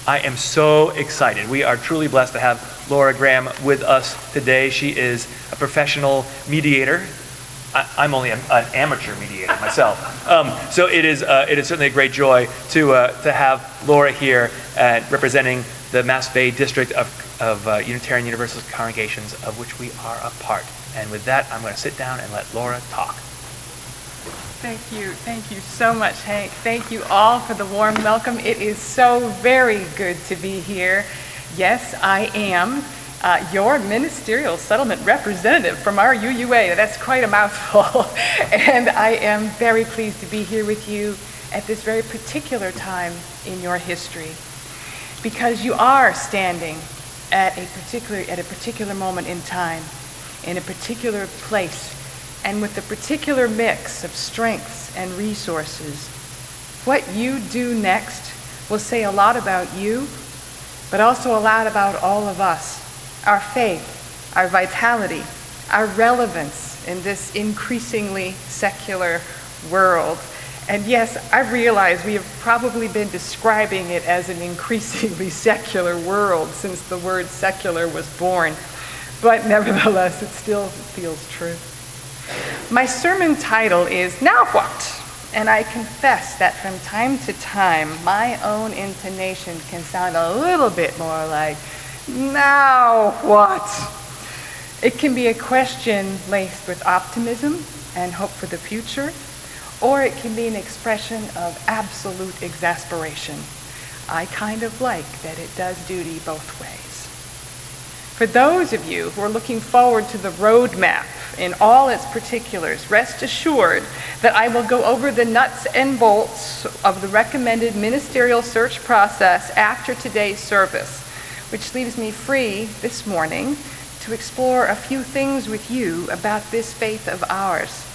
I am so excited. We are truly blessed to have Laura Graham with us today. She is a professional mediator. I'm only an amateur mediator myself. So it is certainly a great joy to have Laura here representing the Mass Bay District of Unitarian Universalist congregations, of which we are a part. And with that, I'm going to sit down and let Laura talk. Thank you so much, Hank. Thank you all for the warm welcome. It is so very good to be here. Yes, I am your Ministerial Settlement Representative from our UUA. That's quite a mouthful. And I am very pleased to be here with you at this very particular time in your history, because you are standing at a particular moment in time, in a particular place, and with a particular mix of strengths and resources. What you do next will say a lot about you, but also a lot about all of us, our faith, our vitality, our relevance in this increasingly secular world. And yes, I realize we have probably been describing it as an increasingly secular world since the word secular was born, but nevertheless, it still feels true. My sermon title is Now What? And I confess that from time to time, my own intonation can sound a little bit more like, now what? It can be a question laced with optimism and hope for the future, or it can be an expression of absolute exasperation. I kind of like that it does duty both ways. For those of you who are looking forward to the roadmap in all its particulars, rest assured that I will go over the nuts and bolts of the recommended ministerial search process after today's service, which leaves me free this morning to explore a few things with you about this faith of ours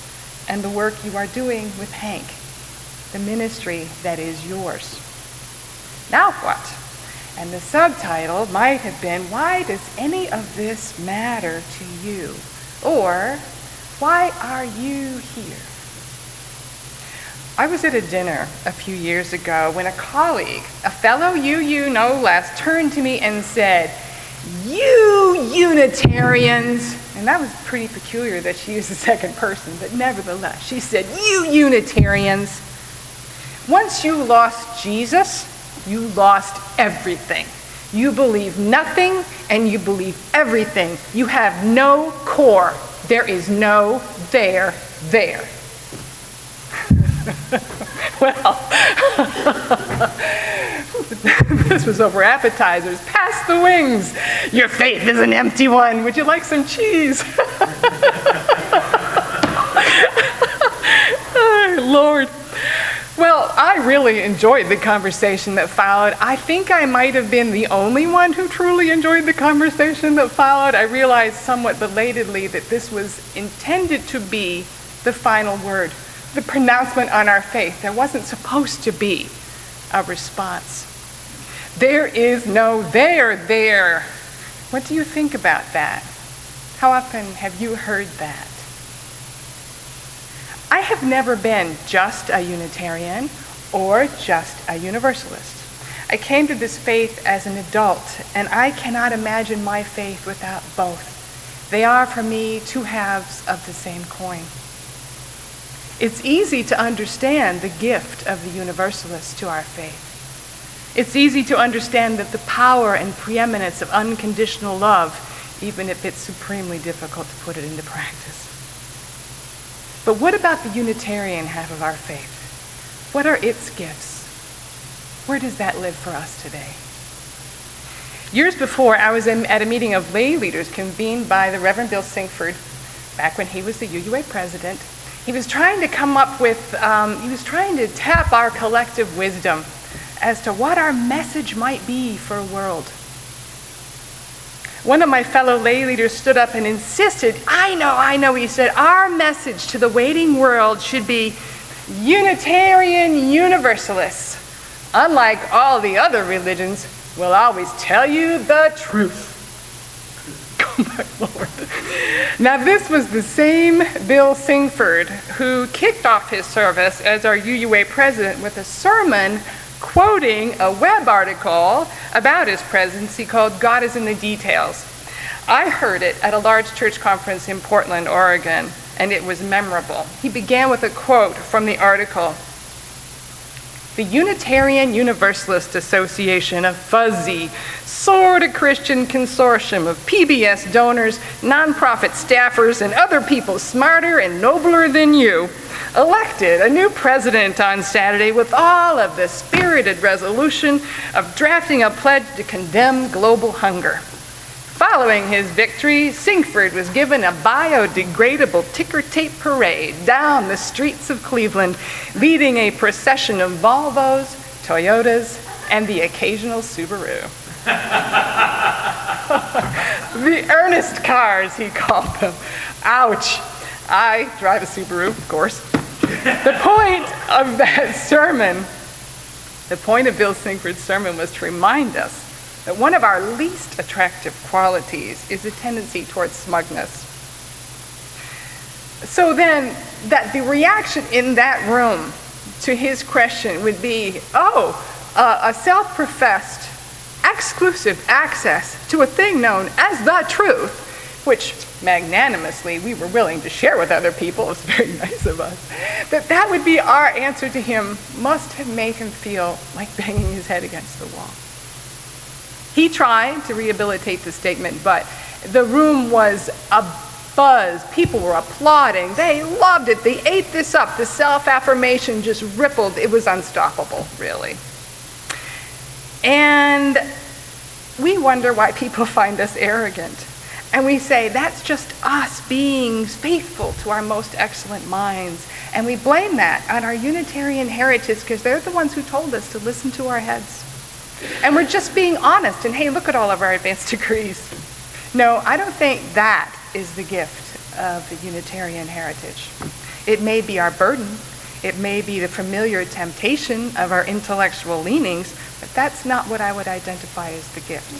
and the work you are doing with Hank, the ministry that is yours. Now what? And the subtitle might have been, why does any of this matter to you? Or, why are you here? I was at a dinner a few years ago when a colleague, a fellow UU no less, turned to me and said, "You Unitarians," and that was pretty peculiar that she used the second person, but nevertheless, she said, "You Unitarians, once you lost Jesus, you lost everything. You believe nothing and you believe everything. You have no core. There is no there. Well, this was over appetizers. Pass the wings. Your faith is an empty one. Would you like some cheese? Oh, Lord. Well, I really enjoyed the conversation that followed. I think I might have been the only one who truly enjoyed the conversation that followed. I realized somewhat belatedly that this was intended to be the final word, the pronouncement on our faith. There wasn't supposed to be a response. There is no there. What do you think about that? How often have you heard that? I have never been just a Unitarian or just a Universalist. I came to this faith as an adult, and I cannot imagine my faith without both. They are, for me, two halves of the same coin. It's easy to understand the gift of the Universalist to our faith. It's easy to understand that the power and preeminence of unconditional love, even if it's supremely difficult to put it into practice. But what about the Unitarian half of our faith? What are its gifts? Where does that live for us today? Years before, I was at a meeting of lay leaders convened by the Reverend Bill Sinkford, back when he was the UUA president. He was trying to come up with, he was trying to tap our collective wisdom as to what our message might be for a world. One of my fellow lay leaders stood up and insisted, I know, he said, our message to the waiting world should be Unitarian Universalists, unlike all the other religions, will always tell you the truth. Oh my Lord. Now this was the same Bill Sinkford who kicked off his service as our UUA president with a sermon quoting a web article about his presidency called God is in the Details. I heard it at a large church conference in Portland, Oregon, and it was memorable. He began with a quote from the article. The Unitarian Universalist Association, a fuzzy, sort of Christian consortium of PBS donors, nonprofit staffers, and other people smarter and nobler than you, elected a new president on Saturday with all of the spirited resolution of drafting a pledge to condemn global hunger. Following his victory, Singford was given a biodegradable ticker tape parade down the streets of Cleveland, leading a procession of Volvos, Toyotas, and the occasional Subaru. The earnest cars, he called them. Ouch. I drive a Subaru, of course. The point of that sermon, the point of Bill Singford's sermon was to remind us that one of our least attractive qualities is a tendency towards smugness. So then, that the reaction in that room to his question would be, a self-professed exclusive access to a thing known as the truth, which magnanimously we were willing to share with other people. It's very nice of us. That would be our answer to him must have made him feel like banging his head against the wall. He tried to rehabilitate the statement, but the room was abuzz. People were applauding. They loved it. They ate this up. The self-affirmation just rippled. It was unstoppable, really. And we wonder why people find us arrogant. And we say, that's just us being faithful to our most excellent minds. And we blame that on our Unitarian heritage because they're the ones who told us to listen to our heads. And we're just being honest, and hey, look at all of our advanced degrees. No, I don't think that is the gift of the Unitarian heritage. It may be our burden, it may be the familiar temptation of our intellectual leanings, but that's not what I would identify as the gift.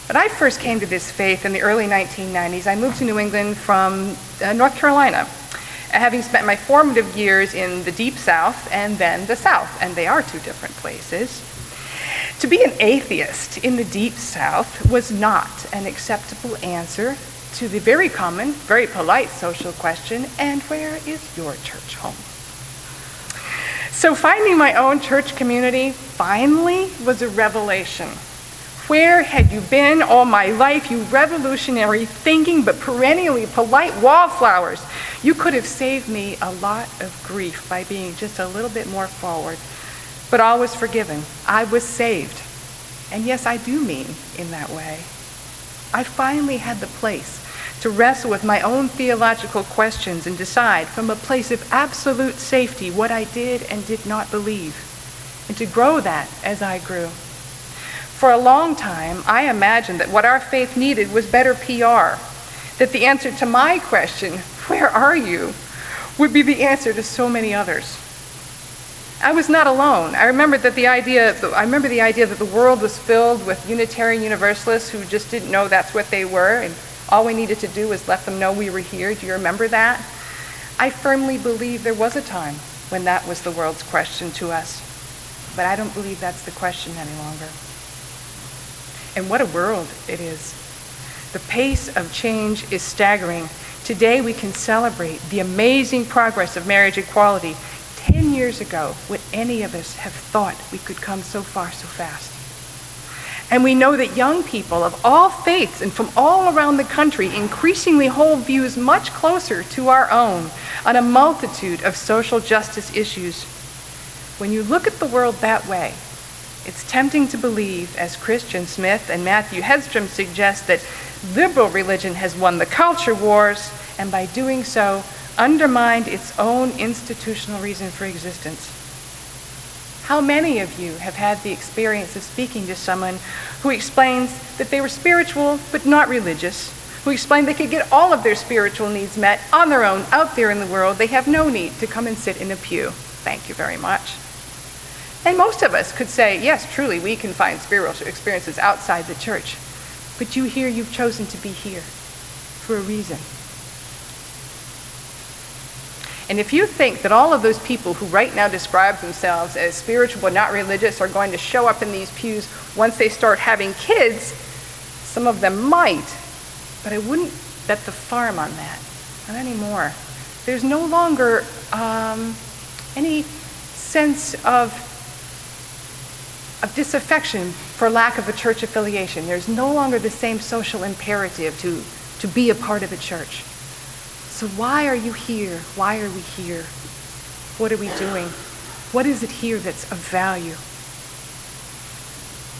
When I first came to this faith in the early 1990s, I moved to New England from North Carolina, having spent my formative years in the Deep South and then the South, and they are two different places. To be an atheist in the Deep South was not an acceptable answer to the very common, very polite social question, and where is your church home? So finding my own church community finally was a revelation. Where had you been all my life, you revolutionary thinking but perennially polite wallflowers? You could have saved me a lot of grief by being just a little bit more forward. But all was forgiven. I was saved. And yes, I do mean in that way. I finally had the place to wrestle with my own theological questions and decide from a place of absolute safety what I did and did not believe, and to grow that as I grew. For a long time, I imagined that what our faith needed was better PR, that the answer to my question, where are you, would be the answer to so many others. I was not alone. I remember the idea that the world was filled with Unitarian Universalists who just didn't know that's what they were, and all we needed to do was let them know we were here. Do you remember that? I firmly believe there was a time when that was the world's question to us, but I don't believe that's the question any longer. And what a world it is. The pace of change is staggering. Today we can celebrate the amazing progress of marriage equality. 10 years ago, would any of us have thought we could come so far so fast? And we know that young people of all faiths and from all around the country increasingly hold views much closer to our own on a multitude of social justice issues. When you look at the world that way, it's tempting to believe, as Christian Smith and Matthew Hedstrom suggest, that liberal religion has won the culture wars and by doing so undermined its own institutional reason for existence. How many of you have had the experience of speaking to someone who explains that they were spiritual but not religious, who explained they could get all of their spiritual needs met on their own out there in the world, they have no need to come and sit in a pew. Thank you very much. And most of us could say, yes, truly, we can find spiritual experiences outside the church. But you here, you've chosen to be here for a reason. And if you think that all of those people who right now describe themselves as spiritual but not religious are going to show up in these pews once they start having kids, some of them might, but I wouldn't bet the farm on that. Not anymore. There's no longer any sense of disaffection for lack of a church affiliation. There's no longer the same social imperative to be a part of a church. So why are you here? Why are we here? What are we doing? What is it here that's of value?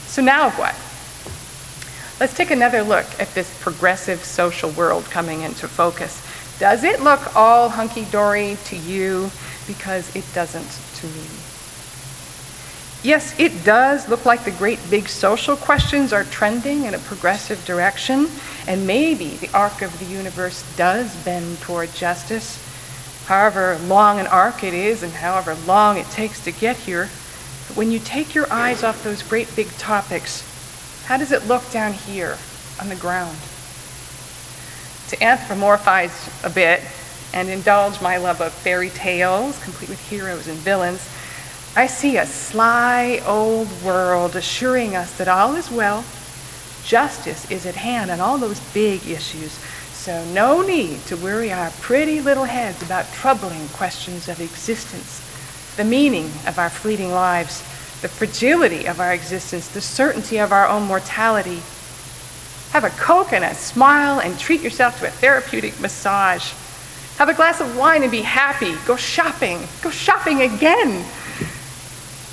So now what? Let's take another look at this progressive social world coming into focus. Does it look all hunky-dory to you? Because it doesn't to me. Yes, it does look like the great big social questions are trending in a progressive direction, and maybe the arc of the universe does bend toward justice. However long an arc it is and however long it takes to get here, but when you take your eyes off those great big topics, how does it look down here on the ground? To anthropomorphize a bit and indulge my love of fairy tales, complete with heroes and villains, I see a sly old world assuring us that all is well, justice is at hand on all those big issues, so no need to worry our pretty little heads about troubling questions of existence, the meaning of our fleeting lives, the fragility of our existence, the certainty of our own mortality. Have a Coke and a smile and treat yourself to a therapeutic massage. Have a glass of wine and be happy. Go shopping again.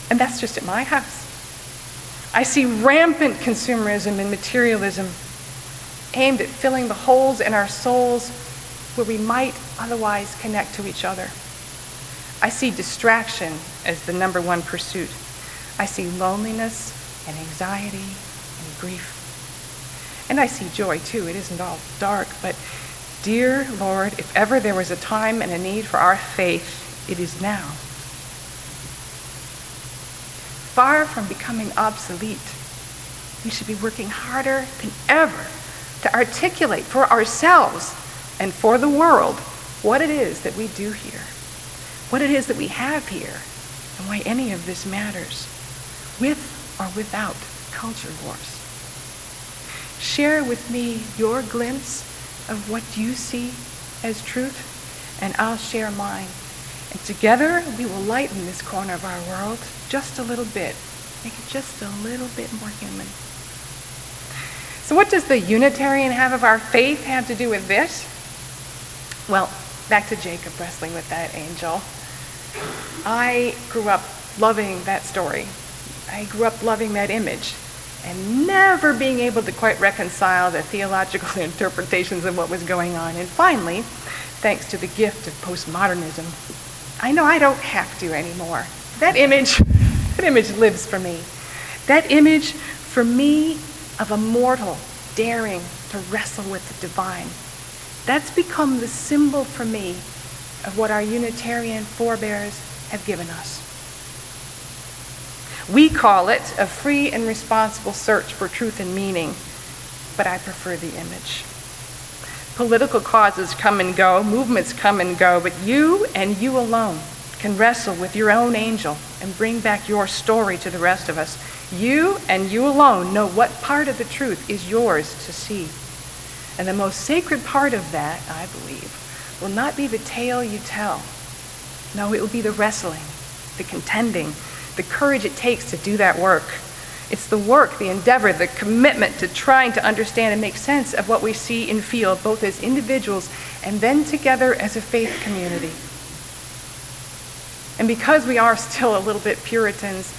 And that's just at my house. I see rampant consumerism and materialism aimed at filling the holes in our souls where we might otherwise connect to each other. I see distraction as the number one pursuit. I see loneliness and anxiety and grief. And I see joy too. It isn't all dark, but dear Lord, if ever there was a time and a need for our faith, it is now. Far from becoming obsolete, we should be working harder than ever to articulate for ourselves and for the world what it is that we do here, what it is that we have here, and why any of this matters, with or without culture wars. Share with me your glimpse of what you see as truth, and I'll share mine. And together we will lighten this corner of our world just a little bit, make it just a little bit more human. So what does the Unitarian have of our faith have to do with this? Well, back to Jacob wrestling with that angel. I grew up loving that story. I grew up loving that image and never being able to quite reconcile the theological interpretations of what was going on. And finally, thanks to the gift of postmodernism, I know I don't have to anymore. That image lives for me. That image for me of a mortal daring to wrestle with the divine. That's become the symbol for me of what our Unitarian forebears have given us. We call it a free and responsible search for truth and meaning, but I prefer the image. Political causes come and go, movements come and go, but you and you alone can wrestle with your own angel and bring back your story to the rest of us. You and you alone know what part of the truth is yours to see. And the most sacred part of that, I believe, will not be the tale you tell. No, it will be the wrestling, the contending, the courage it takes to do that work. It's the work, the endeavor, the commitment to trying to understand and make sense of what we see and feel, both as individuals and then together as a faith community. And because we are still a little bit Puritans,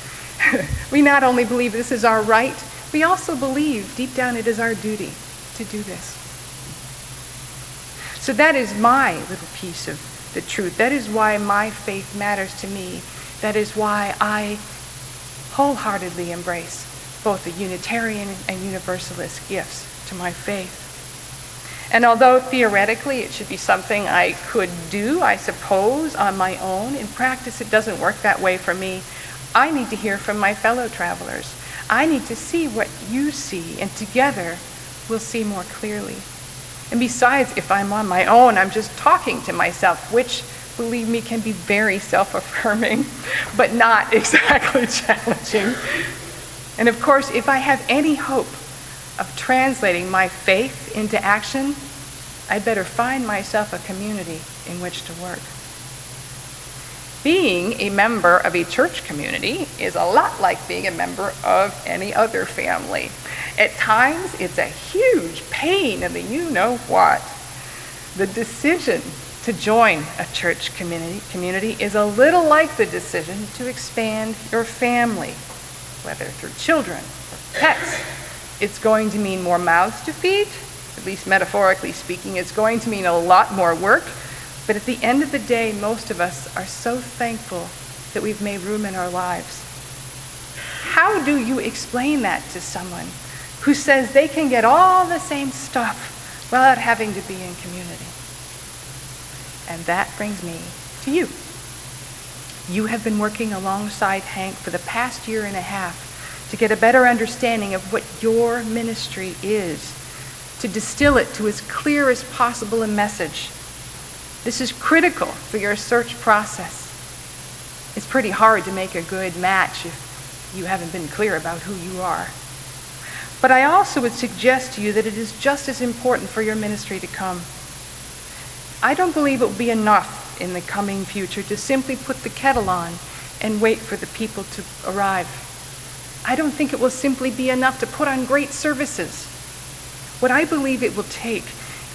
we not only believe this is our right, we also believe deep down it is our duty to do this. So that is my little piece of the truth. That is why my faith matters to me. That is why I wholeheartedly embrace both the Unitarian and Universalist gifts to my faith. And although theoretically it should be something I could do, I suppose, on my own, in practice it doesn't work that way for me. I need to hear from my fellow travelers. I need to see what you see, and together we'll see more clearly. And besides, if I'm on my own, I'm just talking to myself, which believe me, can be very self-affirming, but not exactly challenging. And of course, if I have any hope of translating my faith into action, I'd better find myself a community in which to work. Being a member of a church community is a lot like being a member of any other family. At times, it's a huge pain in the you-know-what. The decision to join a church community is a little like the decision to expand your family, whether through children or pets. It's going to mean more mouths to feed, at least metaphorically speaking. It's going to mean a lot more work. But at the end of the day, most of us are so thankful that we've made room in our lives. How do you explain that to someone who says they can get all the same stuff without having to be in community? And that brings me to you. You have been working alongside Hank for the past year and a half to get a better understanding of what your ministry is, to distill it to as clear as possible a message. This is critical for your search process. It's pretty hard to make a good match if you haven't been clear about who you are. But I also would suggest to you that it is just as important for your ministry to come. I don't believe it will be enough in the coming future to simply put the kettle on and wait for the people to arrive. I don't think it will simply be enough to put on great services. What I believe it will take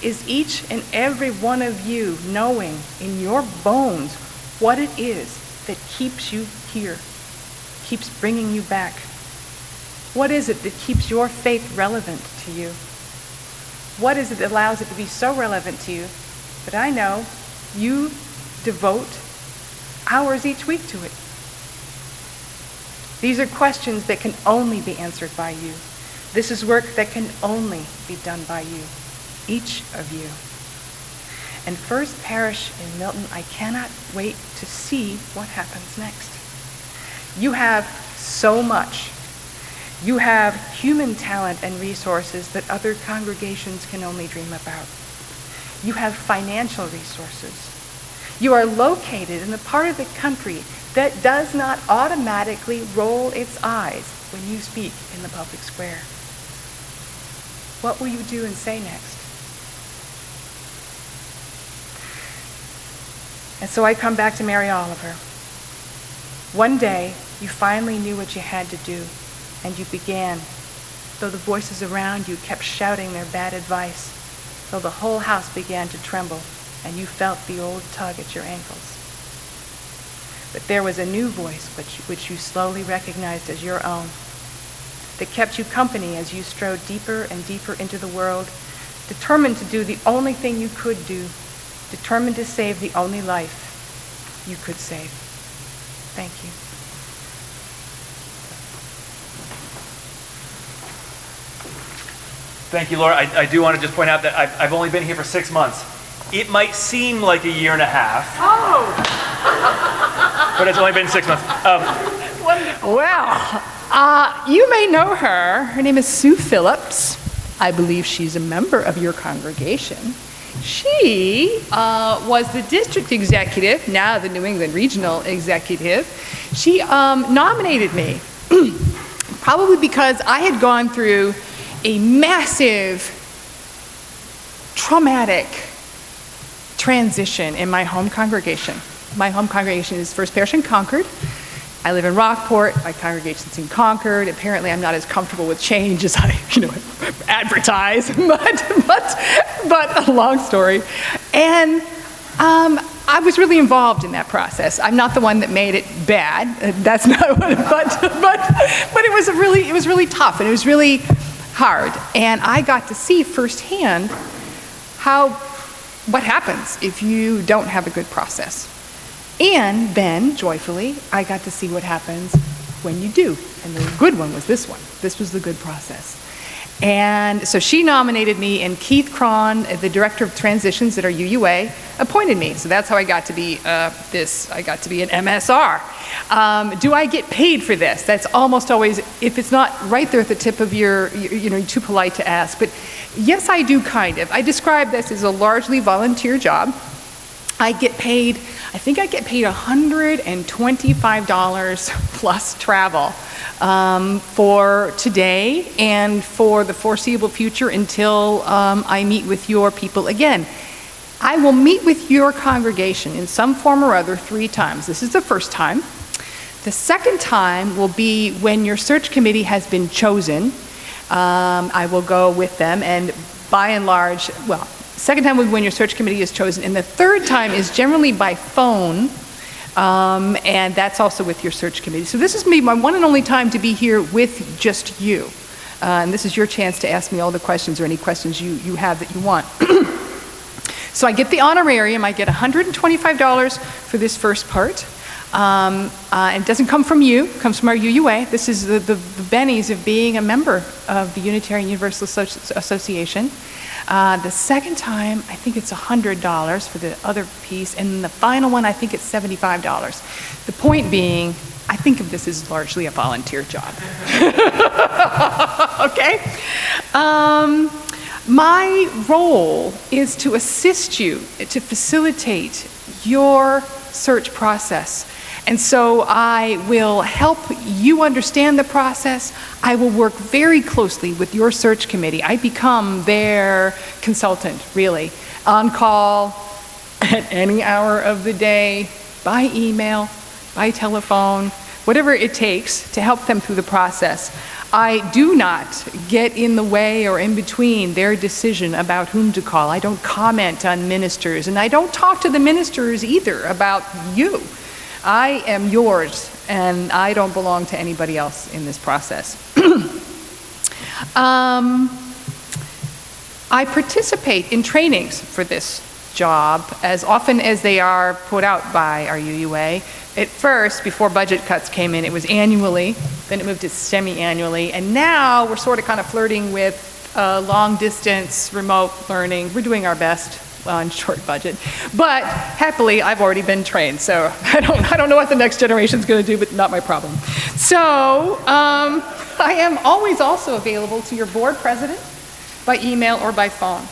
is each and every one of you knowing in your bones what it is that keeps you here, keeps bringing you back. What is it that keeps your faith relevant to you? What is it that allows it to be so relevant to you that I know you devote hours each week to it? These are questions that can only be answered by you. This is work that can only be done by you, each of you. And First Parish in Milton, I cannot wait to see what happens next. You have so much. You have human talent and resources that other congregations can only dream about. You have financial resources. You are located in the part of the country that does not automatically roll its eyes when you speak in the public square. What will you do and say next? And so I come back to Mary Oliver. One day, you finally knew what you had to do, and you began, though the voices around you kept shouting their bad advice, though the whole house began to tremble, and you felt the old tug at your ankles. But there was a new voice which you slowly recognized as your own, that kept you company as you strode deeper and deeper into the world, determined to do the only thing you could do, determined to save the only life you could save. Thank you. Thank you, Laura. I do want to just point out that I've only been here for 6 months. It might seem like a year and a half. Oh! But it's only been 6 months. Wonderful. Well, you may know her. Her name is Sue Phillips. I believe she's a member of your congregation. She was the district executive, now the New England regional executive. She nominated me, probably because I had gone through a massive, traumatic transition in my home congregation. My home congregation is First Parish in Concord. I live in Rockport. My congregation's in Concord. Apparently, I'm not as comfortable with change as I, advertise. But a long story. And I was really involved in that process. I'm not the one that made it bad. That's not what. But it was really tough, and it was really hard. And I got to see firsthand what happens if you don't have a good process. And then, joyfully, I got to see what happens when you do. And the good one was this one. This was the good process. And so she nominated me, and Keith Cron, the director of transitions at our UUA, appointed me. So that's how I got to be I got to be an MSR. Do I get paid for this? That's almost always, if it's not right there at the tip of you're too polite to ask. But yes, I do kind of. I describe this as a largely volunteer job. I get paid I think I get paid $125 plus travel for today and for the foreseeable future until I meet with your people again. I will meet with your congregation in some form or other 3 times. This is the first time. The second time will be when your search committee has been chosen. I will go with them, and by and large, well, second time will be when your search committee is chosen, and the third time is generally by phone, and that's also with your search committee. So this is me, my one and only time to be here with just you. And this is your chance to ask me all the questions or any questions you have that you want. So I get the honorarium. I get $125 for this first part. And it doesn't come from you, it comes from our UUA. This is the bennies of being a member of the Unitarian Universalist Association. The second time, I think it's $100 for the other piece, and the final one, I think it's $75. The point being, I think of this as largely a volunteer job. Okay? My role is to assist you, to facilitate your search process. And so I will help you understand the process. I will work very closely with your search committee. I become their consultant, really, on call at any hour of the day, by email, by telephone, whatever it takes to help them through the process. I do not get in the way or in between their decision about whom to call. I don't comment on ministers, and I don't talk to the ministers either about you. I am yours, and I don't belong to anybody else in this process. I participate in trainings for this job as often as they are put out by our UUA. At first, before budget cuts came in, it was annually, then it moved to semi-annually, and now we're sort of kind of flirting with long-distance remote learning. We're doing our best on short budget, but happily, I've already been trained, so I don't know what the next generation's going to do, but not my problem. So I am always also available to your board president by email or by phone.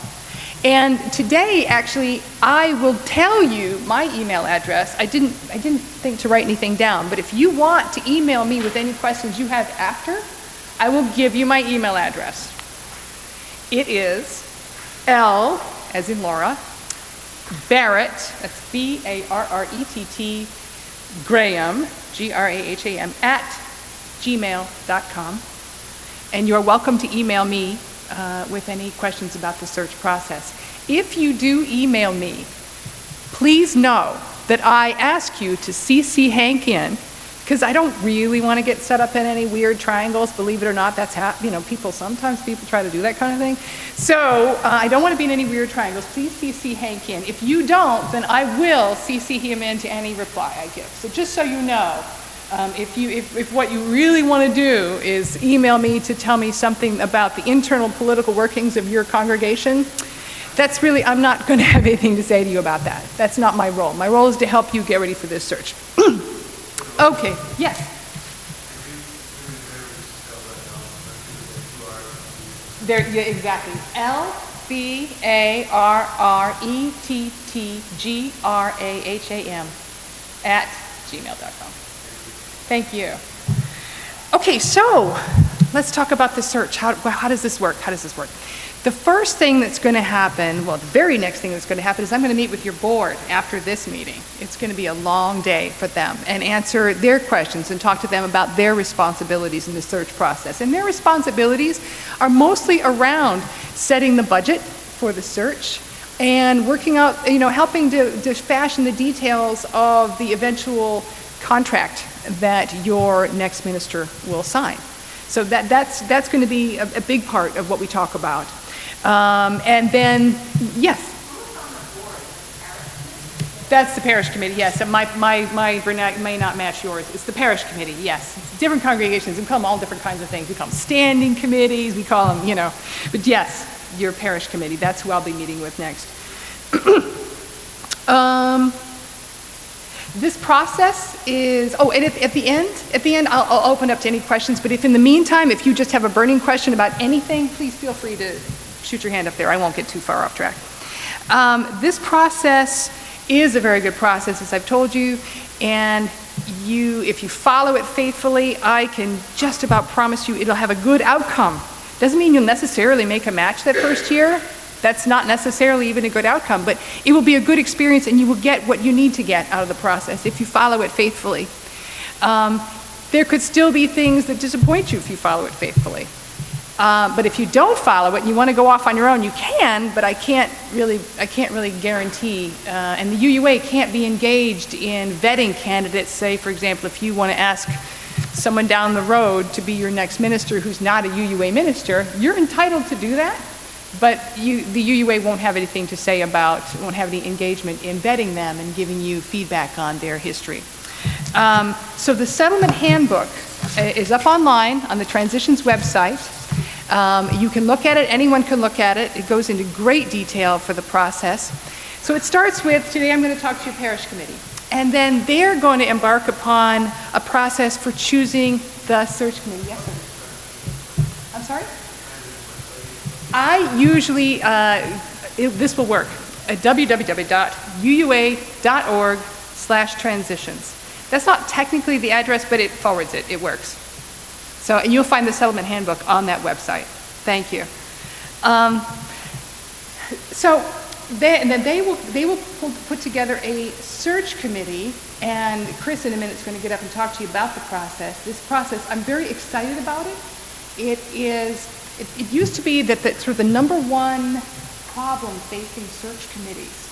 And today, actually, I will tell you my email address. I didn't think to write anything down, but if you want to email me with any questions you have after, I will give you my email address. It is L, as in Laura, Barrett, that's B-A-R-R-E-T-T, Graham, G-R-A-H-A-M, at gmail.com. And you're welcome to email me with any questions about the search process. If you do email me, please know that I ask you to CC Hank in, because I don't really want to get set up in any weird triangles. Believe it or not, that's how, sometimes people try to do that kind of thing. So I don't want to be in any weird triangles. Please CC Hank in. If you don't, then I will CC him into any reply I give. So just so you know, if what you really want to do is email me to tell me something about the internal political workings of your congregation, that's really, I'm not going to have anything to say to you about that. That's not my role. My role is to help you get ready for this search. Okay, yes. There, yeah, exactly. LBARRETTGRAHAM at gmail.com. Thank you. Okay, so let's talk about the search. How does this work? How does this work? The first thing that's going to happen, well, the very next thing that's going to happen is I'm going to meet with your board after this meeting. It's going to be a long day for them and answer their questions and talk to them about their responsibilities in the search process. And their responsibilities are mostly around setting the budget for the search and working out, helping to fashion the details of the eventual contract that your next minister will sign. So that's going to be a big part of what we talk about. And then, yes. That's the parish committee, yes. My vernacular may not match yours. It's the parish committee, yes. Different congregations, we call them all different kinds of things. We call them standing committees, we call them, but yes, your parish committee, that's who I'll be meeting with next. This process is, and at the end, I'll open up to any questions, but if in the meantime, if you just have a burning question about anything, please feel free to shoot your hand up there. I won't get too far off track. This process is a very good process, as I've told you, and if you follow it faithfully, I can just about promise you it'll have a good outcome. Doesn't mean you'll necessarily make a match that first year. That's not necessarily even a good outcome, but it will be a good experience and you will get what you need to get out of the process if you follow it faithfully. There could still be things that disappoint you if you follow it faithfully. But if you don't follow it and you want to go off on your own, you can, but I can't really guarantee. And the UUA can't be engaged in vetting candidates. Say, for example, if you want to ask someone down the road to be your next minister who's not a UUA minister, you're entitled to do that, but the UUA won't have anything to say won't have any engagement in vetting them and giving you feedback on their history. So the settlement handbook is up online on the Transitions website. You can look at it, anyone can look at it. It goes into great detail for the process. So it starts with, today I'm going to talk to your parish committee. And then they're going to embark upon a process for choosing the search committee. Yes, sir? I'm sorry? I usually, this will work, at www.uua.org/transitions. That's not technically the address, but it forwards it. It works. So, and you'll find the settlement handbook on that website. Thank you. Then they will put together a search committee, and Chris in a minute is going to get up and talk to you about the process. This process, I'm very excited about it. It used to be that sort of the number one problem facing search committees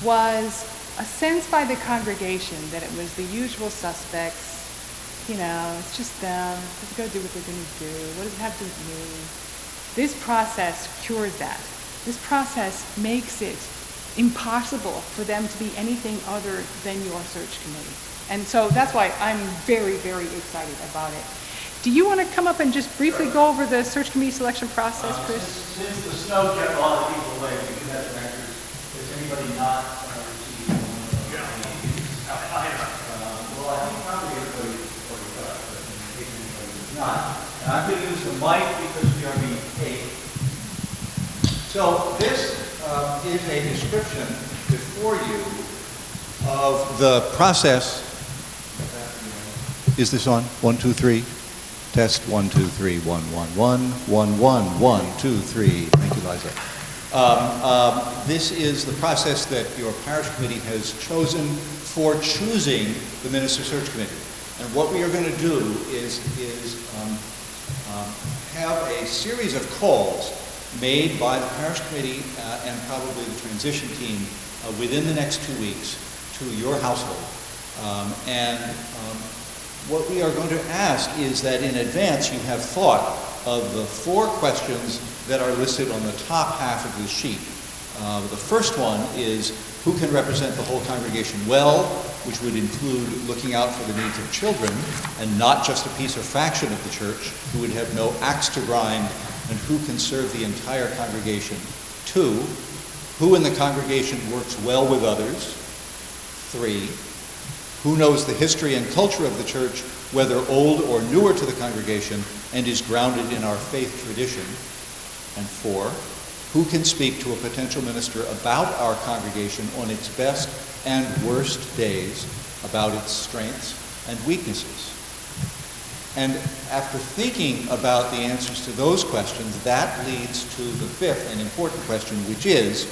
was a sense by the congregation that it was the usual suspects. You know, it's just them. They're going to do what they're going to do. What does it have to do with me? This process cures that. This process makes it impossible for them to be anything other than your search committee. And so that's why I'm very, very excited about it. Do you want to come up and just briefly go over the search committee selection process, Chris? Since the snow kept a lot of people away, we do have some records. Has anybody not received one of those? Well, I think probably everybody already got it, but in case anybody does not. And I'm going to use the mic because we are being taped. So this is a description before you of the process. Is this on? 1, 2, 3. Test 1, 2, 3, 1, 1, 1, 1, 1, 1, 2, 3. Thank you, Liza. This is the process that your parish committee has chosen for choosing the minister search committee. And what we are going to do is have a series of calls made by the parish committee and probably the transition team within the next 2 weeks to your household. What we are going to ask is that in advance you have thought of the 4 questions that are listed on the top half of this sheet. The first one is, who can represent the whole congregation well, which would include looking out for the needs of children and not just a piece or fraction of the church who would have no axe to grind, and who can serve the entire congregation. 2, who in the congregation works well with others. 3, who knows the history and culture of the church, whether old or newer to the congregation, and is grounded in our faith tradition. And 4, who can speak to a potential minister about our congregation on its best and worst days, about its strengths and weaknesses. And after thinking about the answers to those questions, that leads to the 5th and important question, which is,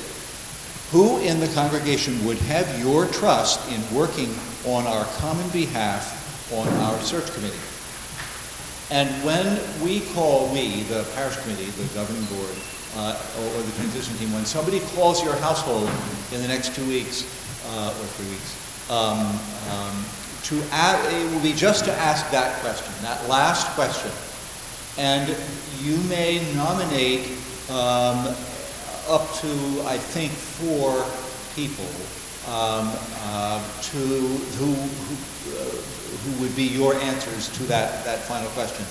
who in the congregation would have your trust in working on our common behalf on our search committee? And when we the parish committee, the governing board, or the transition team, when somebody calls your household in the next 2 weeks, or 3 weeks, it will be just to ask that question, that last question. And you may nominate up to, I think, 4 people who would be your answers to that final question.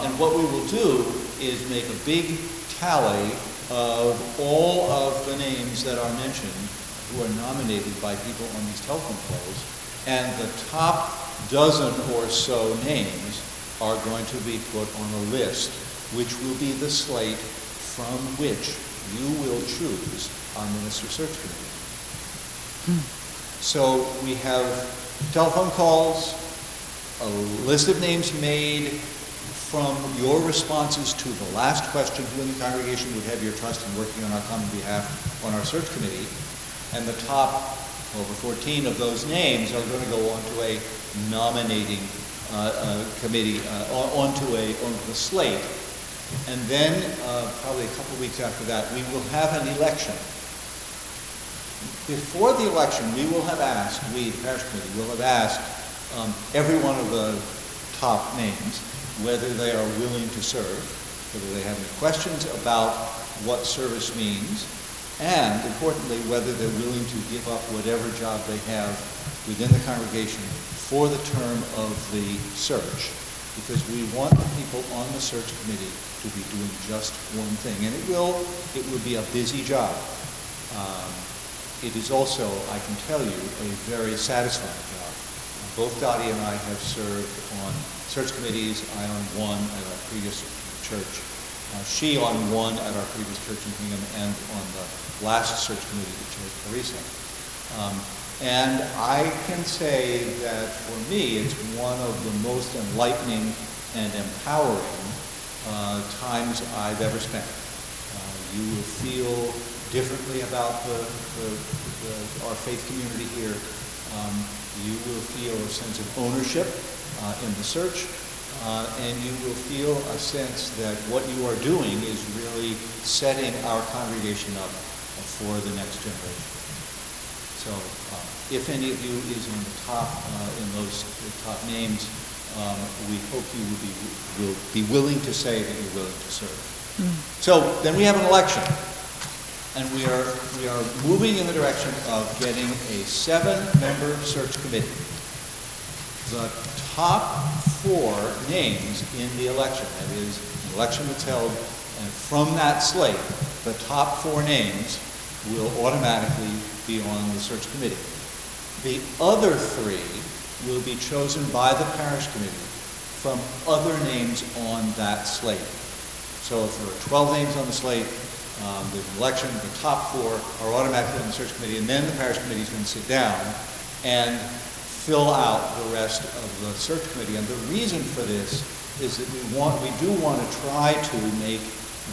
And what we will do is make a big tally of all of the names that are mentioned who are nominated by people on these telephone calls, and the top dozen or so names are going to be put on a list, which will be the slate from which you will choose our minister search committee. So we have telephone calls, a list of names made from your responses to the last question, who in the congregation would have your trust in working on our common behalf on our search committee, and the top over 14 of those names are going to go onto a nominating committee, onto the slate. And then, probably a couple weeks after that, we will have an election. Before the election, we will have asked, we, the parish committee, will have asked every one of the top names whether they are willing to serve, whether they have any questions about what service means, and importantly, whether they're willing to give up whatever job they have within the congregation for the term of the search. Because we want the people on the search committee to be doing just one thing. And it will be a busy job. It is also, I can tell you, a very satisfying job. Both Dottie and I have served on search committees. I on one at our previous church. She on one at our previous church in Hingham, and on the last search committee at Church Parish. And I can say that for me, it's one of the most enlightening and empowering times I've ever spent. You will feel differently about our faith community here. You will feel a sense of ownership in the search, and you will feel a sense that what you are doing is really setting our congregation up for the next generation. So if any of you is on the top, in those top names, we hope you will be willing to say that you're willing to serve. So then we have an election. And we are moving in the direction of getting a 7-member search committee. The top 4 names in the election, that is, an election that's held, and from that slate, the top 4 names will automatically be on the search committee. The other 3 will be chosen by the parish committee from other names on that slate. So if there are 12 names on the slate, there's an election, the top 4 are automatically on the search committee, and then the parish committee is going to sit down and fill out the rest of the search committee. And the reason for this is that we do want to try to make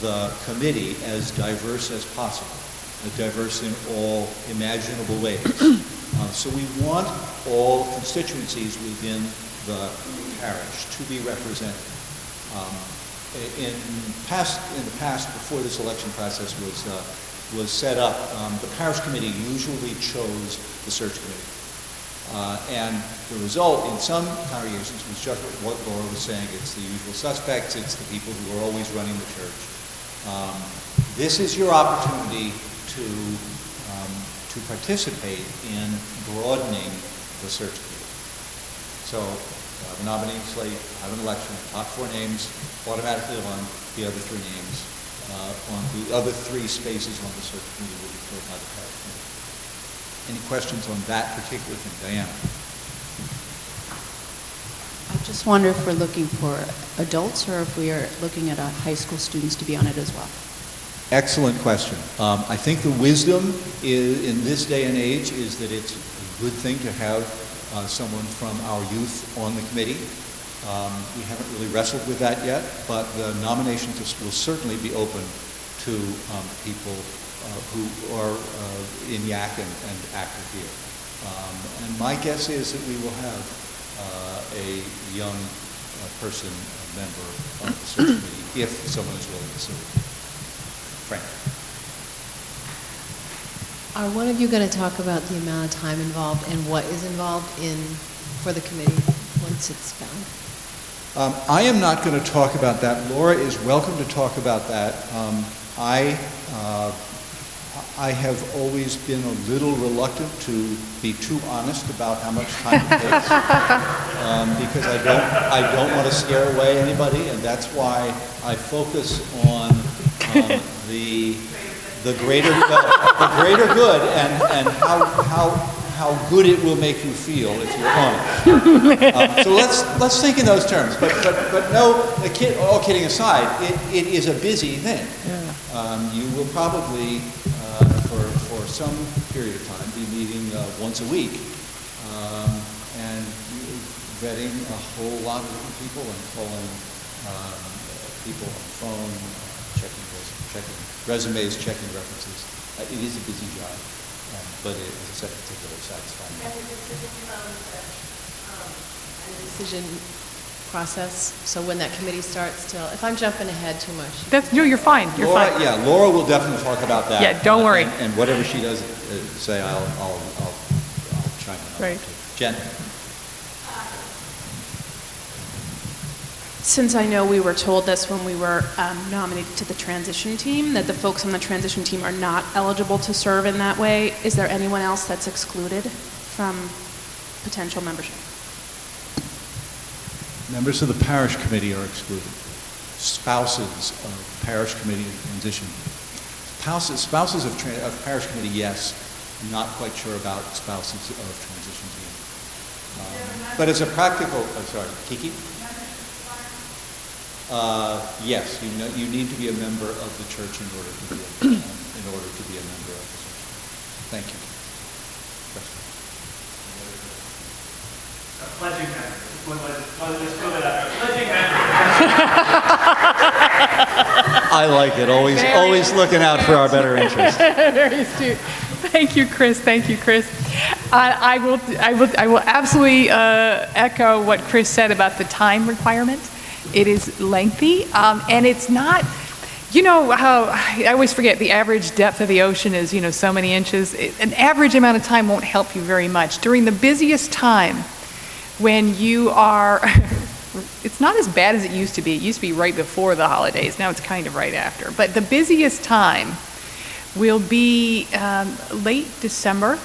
the committee as diverse as possible, diverse in all imaginable ways. So we want all constituencies within the parish to be represented. In the past, before this election process was set up, the parish committee usually chose the search committee. And the result in some congregations was just what Laura was saying. It's the usual suspects. It's the people who are always running the church. This is your opportunity to participate in broadening the search committee. So the nominating slate, have an election, top 4 names, automatically on the other 3 names. On the other 3 spaces on the search committee will be filled by the parish committee. Any questions on that particular thing? Diana? I just wonder if we're looking for adults or if we are looking at high school students to be on it as well. Excellent question. I think the wisdom in this day and age is that it's a good thing to have someone from our youth on the committee. We haven't really wrestled with that yet, but the nominations will certainly be open to people who are in YAC and active here. And my guess is that we will have a young person, a member of the search committee, if someone is willing to serve. Frank. Are one of you going to talk about the amount of time involved and what is involved for the committee once it's found? I am not going to talk about that. Laura is welcome to talk about that. I have always been a little reluctant to be too honest about how much time it takes because I don't want to scare away anybody, and that's why I focus on the greater good and how good it will make you feel if you're on it. So let's think in those terms. But no, all kidding aside, it is a busy thing. Yeah. You will probably for for some period of time, be meeting once a week and vetting a whole lot of different people and calling people on the phone, checking resumes, checking references. It is a busy job, but it, as I said, particularly satisfying. And the decision process, so when that committee starts till, if I'm jumping ahead too much. No, you're fine, you're Laura, fine. yeah, Laura will definitely talk about that. Yeah, don't worry. And whatever she does say, I'll chime in on Right. that too. Jen? Since I know we were told this when we were nominated to the transition team, that the folks on the transition team are not eligible to serve in that way, is there anyone else that's excluded from potential membership? Members of the parish committee are excluded. Spouses of parish committee and transition. Spouses of parish committee, yes. I'm not quite sure about spouses of transition team. But as a practical, Kiki? Yes, you need to be a member of the church in order to be a member of the church. Thank you. Pledging member. Let's throw that out there. Pledging member. I like it. Always looking out for our better interests. Very astute. Thank you, Chris. Thank you, Chris. I will absolutely echo what Chris said about the time requirement. It is lengthy, and it's not, you know how, I always forget the average depth of the ocean is, so many inches. An average amount of time won't help you very much. During the busiest time, when you are, it's not as bad as it used to be. It used to be right before the holidays. Now it's kind of right after. But the busiest time will be late December,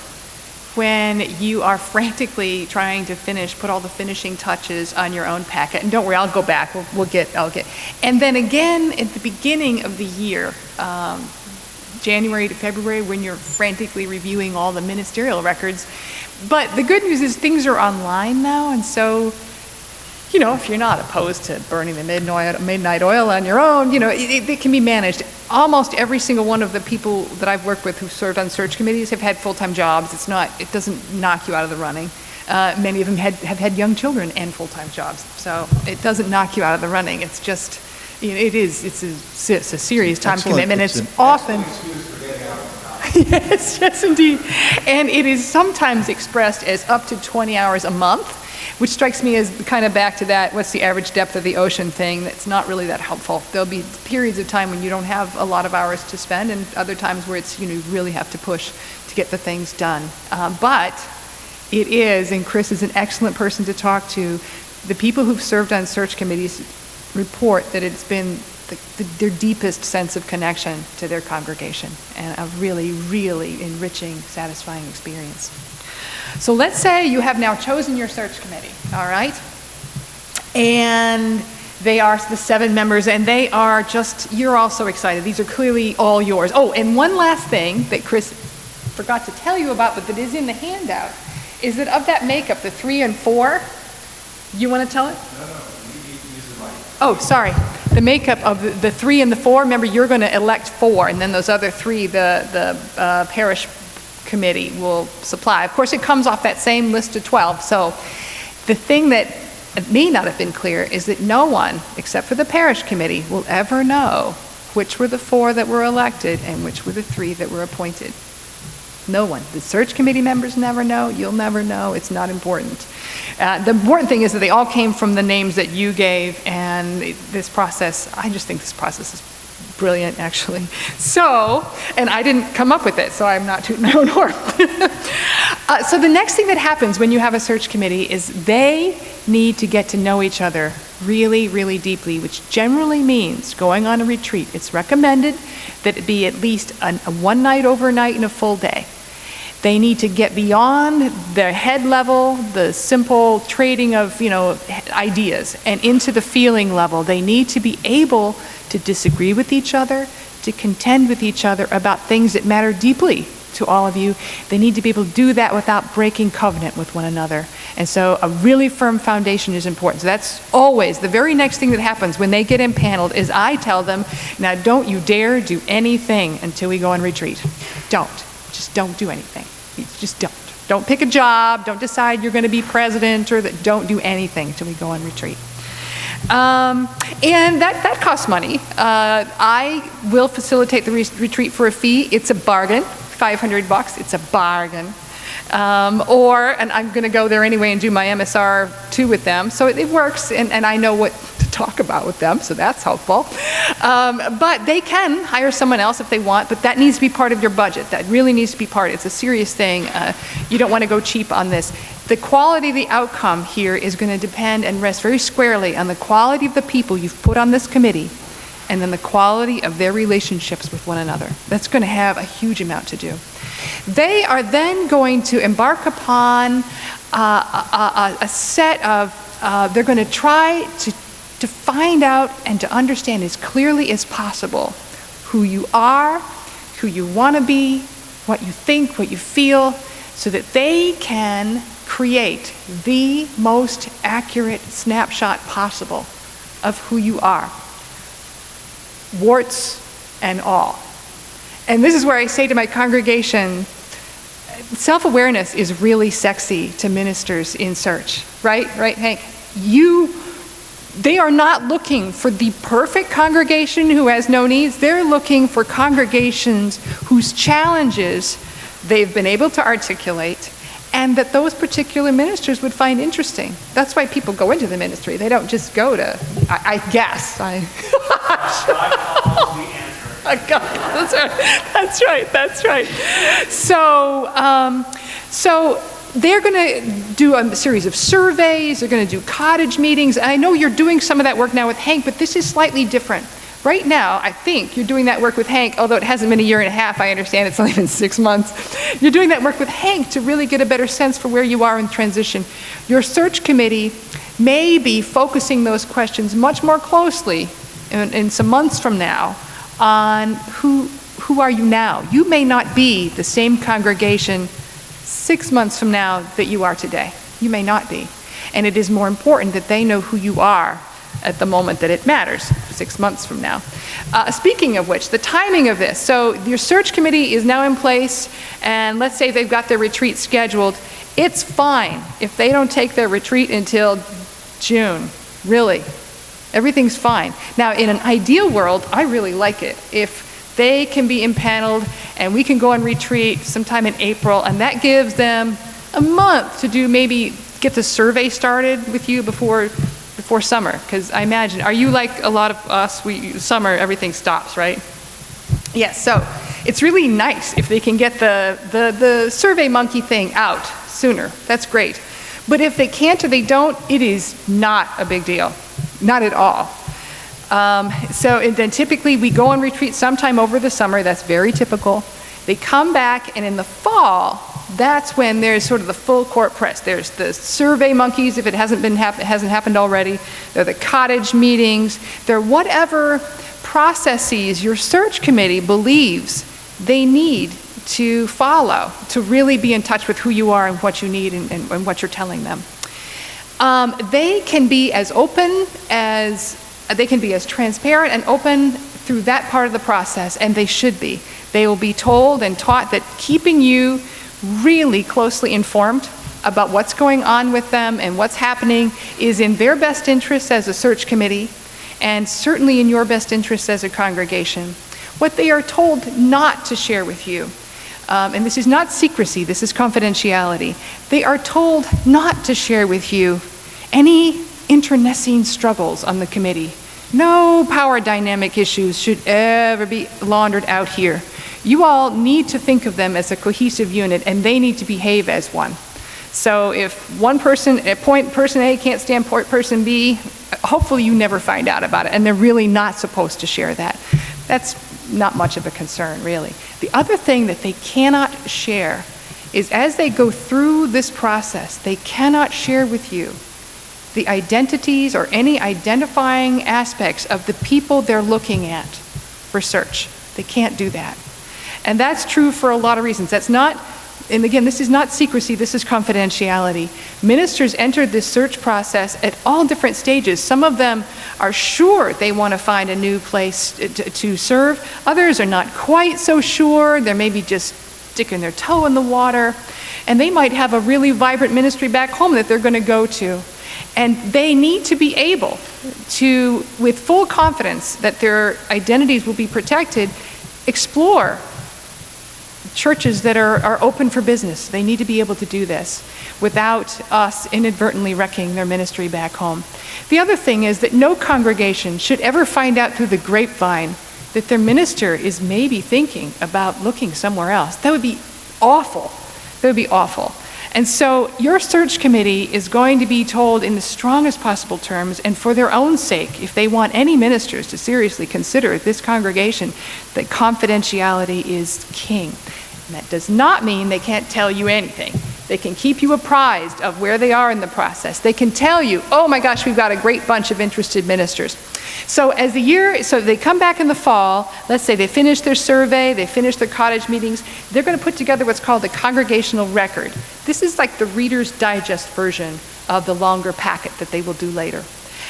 when you are frantically trying to put all the finishing touches on your own packet. And don't worry, I'll go back. I'll get. And then again at the beginning of the year, January to February, when you're frantically reviewing all the ministerial records. But the good news is things are online now, and so, if you're not opposed to burning the midnight oil on your own, it can be managed. Almost every single one of the people that I've worked with who served on search committees have had full-time jobs. It doesn't knock you out of the running. Many of them have had young children and full-time jobs, so it doesn't knock you out of the running. It's just, it's a serious time commitment. It's often. Yes, indeed. And it is sometimes expressed as up to 20 hours a month, which strikes me as kind of back to that, what's the average depth of the ocean thing. That's not really that helpful. There'll be periods of time when you don't have a lot of hours to spend, and other times where it's, you really have to push to get the things done. But it is, and Chris is an excellent person to talk to, the people who've served on search committees report that it's been their deepest sense of connection to their congregation, and a really, really enriching, satisfying experience. So let's say you have now chosen your search committee, all right? And they are the 7 members, and they are just, you're all so excited. These are clearly all yours. Oh, and one last thing that Chris forgot to tell you about, but that is in the handout, is that of that makeup, the 3 and 4, you want to tell it? No, you need to use the mic. Oh, sorry. The makeup of the 3 and the 4, remember, you're going to elect 4, and then those other 3, the parish committee will supply. Of course, it comes off that same list of 12. So the thing that may not have been clear is that no one, except for the parish committee, will ever know which were the 4 that were elected and which were the 3 that were appointed. No one. The search committee members never know. You'll never know. It's not important. The important thing is that they all came from the names that you gave, and this process, I just think this process is brilliant, actually. So, and I didn't come up with it, so I'm not tooting my own horn. So the next thing that happens when you have a search committee is they need to get to know each other really, really deeply, which generally means going on a retreat. It's recommended that it be at least a one night, overnight, and a full day. They need to get beyond their head level, the simple trading of, ideas, and into the feeling level. They need to be able to disagree with each other, to contend with each other about things that matter deeply to all of you. They need to be able to do that without breaking covenant with one another. And so a really firm foundation is important. So that's always the very next thing that happens when they get impaneled is I tell them, now don't you dare do anything until we go on retreat. Don't. Just don't do anything. Just don't. Don't pick a job. Don't decide you're going to be president, or that. Don't do anything until we go on retreat. And that costs money. I will facilitate the retreat for a fee. It's a bargain. $500. It's a bargain. And I'm going to go there anyway and do my MSR too with them. So it works, and I know what to talk about with them, so that's helpful. But they can hire someone else if they want, but that needs to be part of your budget. That really needs to be part. It's a serious thing. You don't want to go cheap on this. The quality of the outcome here is going to depend and rest very squarely on the quality of the people you've put on this committee, and then the quality of their relationships with one another. That's going to have a huge amount to do. They are then going to embark upon a set of, they're going to try to find out and to understand as clearly as possible who you are, who you want to be, what you think, what you feel, so that they can create the most accurate snapshot possible of who you are, warts and all. And this is where I say to my congregation, self-awareness is really sexy to ministers in search, right? Right, Hank? They are not looking for the perfect congregation who has no needs. They're looking for congregations whose challenges they've been able to articulate, and that those particular ministers would find interesting. That's why people go into the ministry. They don't just go to, I guess. That's right. So they're going to do a series of surveys. They're going to do cottage meetings. And I know you're doing some of that work now with Hank, but this is slightly different. Right now, I think you're doing that work with Hank, although it hasn't been a year and a half. I understand it's only been 6 months. You're doing that work with Hank to really get a better sense for where you are in transition. Your search committee may be focusing those questions much more closely in some months from now on who are you now. You may not be the same congregation 6 months from now that you are today. You may not be. And it is more important that they know who you are at the moment that it matters, 6 months from now. Speaking of which, the timing of this. So your search committee is now in place, and let's say they've got their retreat scheduled. It's fine if they don't take their retreat until June, really. Everything's fine. Now, in an ideal world, I really like it if they can be impaneled and we can go on retreat sometime in April, and that gives them a month to do, maybe get the survey started with you before summer. Because I imagine, are you like a lot of us, summer everything stops, right? Yes, so it's really nice if they can get the Survey Monkey thing out sooner. That's great. But if they can't or they don't, it is not a big deal. Not at all. And then typically we go on retreat sometime over the summer. That's very typical. They come back, and in the fall, that's when there's sort of the full court press. There's the Survey Monkeys, if it hasn't happened already. There are the cottage meetings. There are whatever processes your search committee believes they need to follow to really be in touch with who you are and what you need and what you're telling them. They can be as open as, they can be as transparent and open through that part of the process, and they should be. They will be told and taught that keeping you really closely informed about what's going on with them and what's happening is in their best interest as a search committee, and certainly in your best interest as a congregation. What they are told not to share with you, and this is not secrecy, this is confidentiality. They are told not to share with you any internecine struggles on the committee. No power dynamic issues should ever be laundered out here. You all need to think of them as a cohesive unit, and they need to behave as one. So if one person, person A can't stand person B, hopefully you never find out about it, and they're really not supposed to share that. That's not much of a concern, really. The other thing that they cannot share is, as they go through this process, they cannot share with you the identities or any identifying aspects of the people they're looking at for search. They can't do that. And that's true for a lot of reasons. That's not, and again, this is not secrecy, this is confidentiality. Ministers entered this search process at all different stages. Some of them are sure they want to find a new place to serve. Others are not quite so sure. They're maybe just sticking their toe in the water, and they might have a really vibrant ministry back home that they're going to go to. And they need to be able to, with full confidence that their identities will be protected, explore churches that are open for business. They need to be able to do this without us inadvertently wrecking their ministry back home. The other thing is that no congregation should ever find out through the grapevine that their minister is maybe thinking about looking somewhere else. That would be awful. That would be awful. And so your search committee is going to be told in the strongest possible terms, and for their own sake, if they want any ministers to seriously consider this congregation, that confidentiality is king. And that does not mean they can't tell you anything. They can keep you apprised of where they are in the process. They can tell you, oh my gosh, we've got a great bunch of interested ministers. So so they come back in the fall, let's say they finish their survey, they finish their cottage meetings, they're going to put together what's called the congregational record. This is like the Reader's Digest version of the longer packet that they will do later.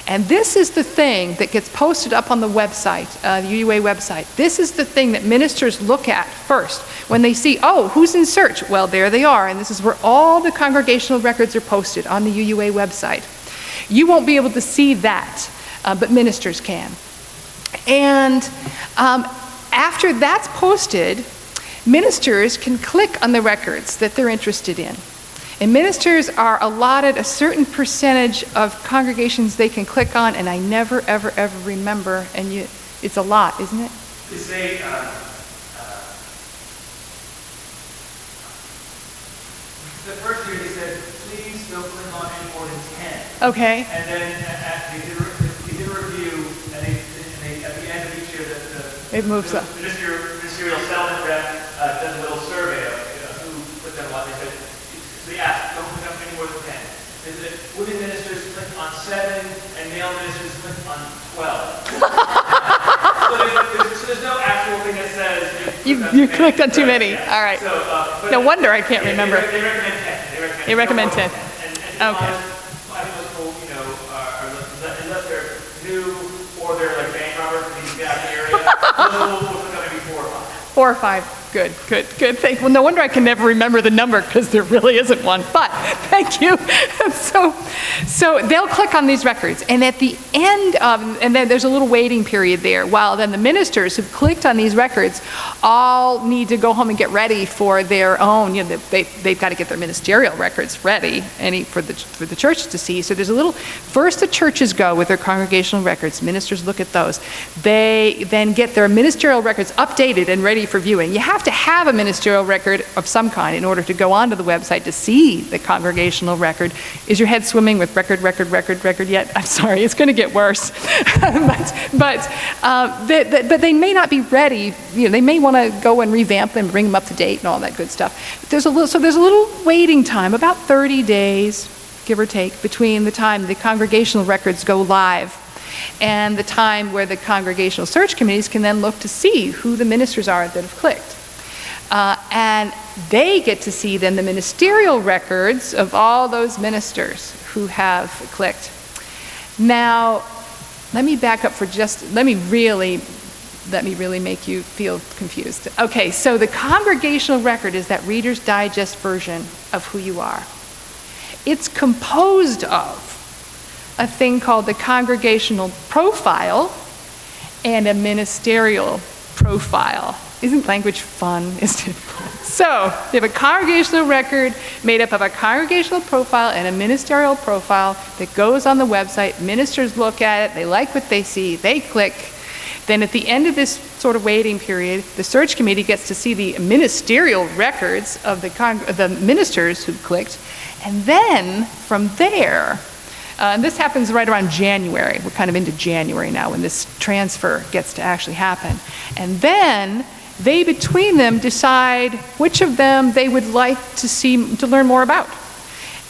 And this is the thing that gets posted up on the website, the UUA website. This is the thing that ministers look at first when they see, oh, who's in search? Well, there they are, and this is where all the congregational records are posted on the UUA website. You won't be able to see that, but ministers can. And after that's posted, ministers can click on the records that they're interested in. And ministers are allotted a certain percentage of congregations they can click on, and I never, ever, ever remember, and it's a lot, isn't it? To say, the first year they said, please don't click on any more than 10. Okay. And then they did a review, and they at the end of each year, It moves up. the Ministerial Settlement Rep does a little survey of who put them on. They said, so they asked, don't click on any more than 10. Women ministers click on 7, and male ministers click on 12. So there's no actual thing that says You clicked on too many. Yeah. All right. So, No wonder I can't remember. They recommend 10. They recommend 10. And Okay. I think most people, unless they're new or they're like bank robbers in the back area, those will click on maybe 4 or 5. 4 or 5. Good. Well, no wonder I can never remember the number, because there really isn't one. But thank you. So they'll click on these records, and at the end of, and then there's a little waiting period there, while then the ministers who've clicked on these records all need to go home and get ready for their own. They've got to get their ministerial records ready, for the church to see. So there's a little. First, the churches go with their congregational records. Ministers look at those. They then get their ministerial records updated and ready for viewing. You have to have a ministerial record of some kind in order to go onto the website to see the congregational record. Is your head swimming with record yet? I'm sorry, it's going to get worse. but they may not be ready. They may want to go and revamp them, bring them up to date, and all that good stuff. There's a little waiting time, about 30 days, give or take, between the time the congregational records go live and the time where the congregational search committees can then look to see who the ministers are that have clicked. And they get to see then the ministerial records of all those ministers who have clicked. Now, let me back up let me really make you feel confused. Okay, so the congregational record is that Reader's Digest version of who you are. It's composed of a thing called the congregational profile and a ministerial profile. Isn't language fun? Isn't it fun? So, you have a congregational record made up of a congregational profile and a ministerial profile that goes on the website. Ministers look at it, they like what they see, they click. Then at the end of this sort of waiting period, the search committee gets to see the ministerial records of the ministers who clicked. And then, from there, and this happens right around January. We're kind of into January now when this transfer gets to actually happen. And then they, between them, decide which of them they would like to learn more about.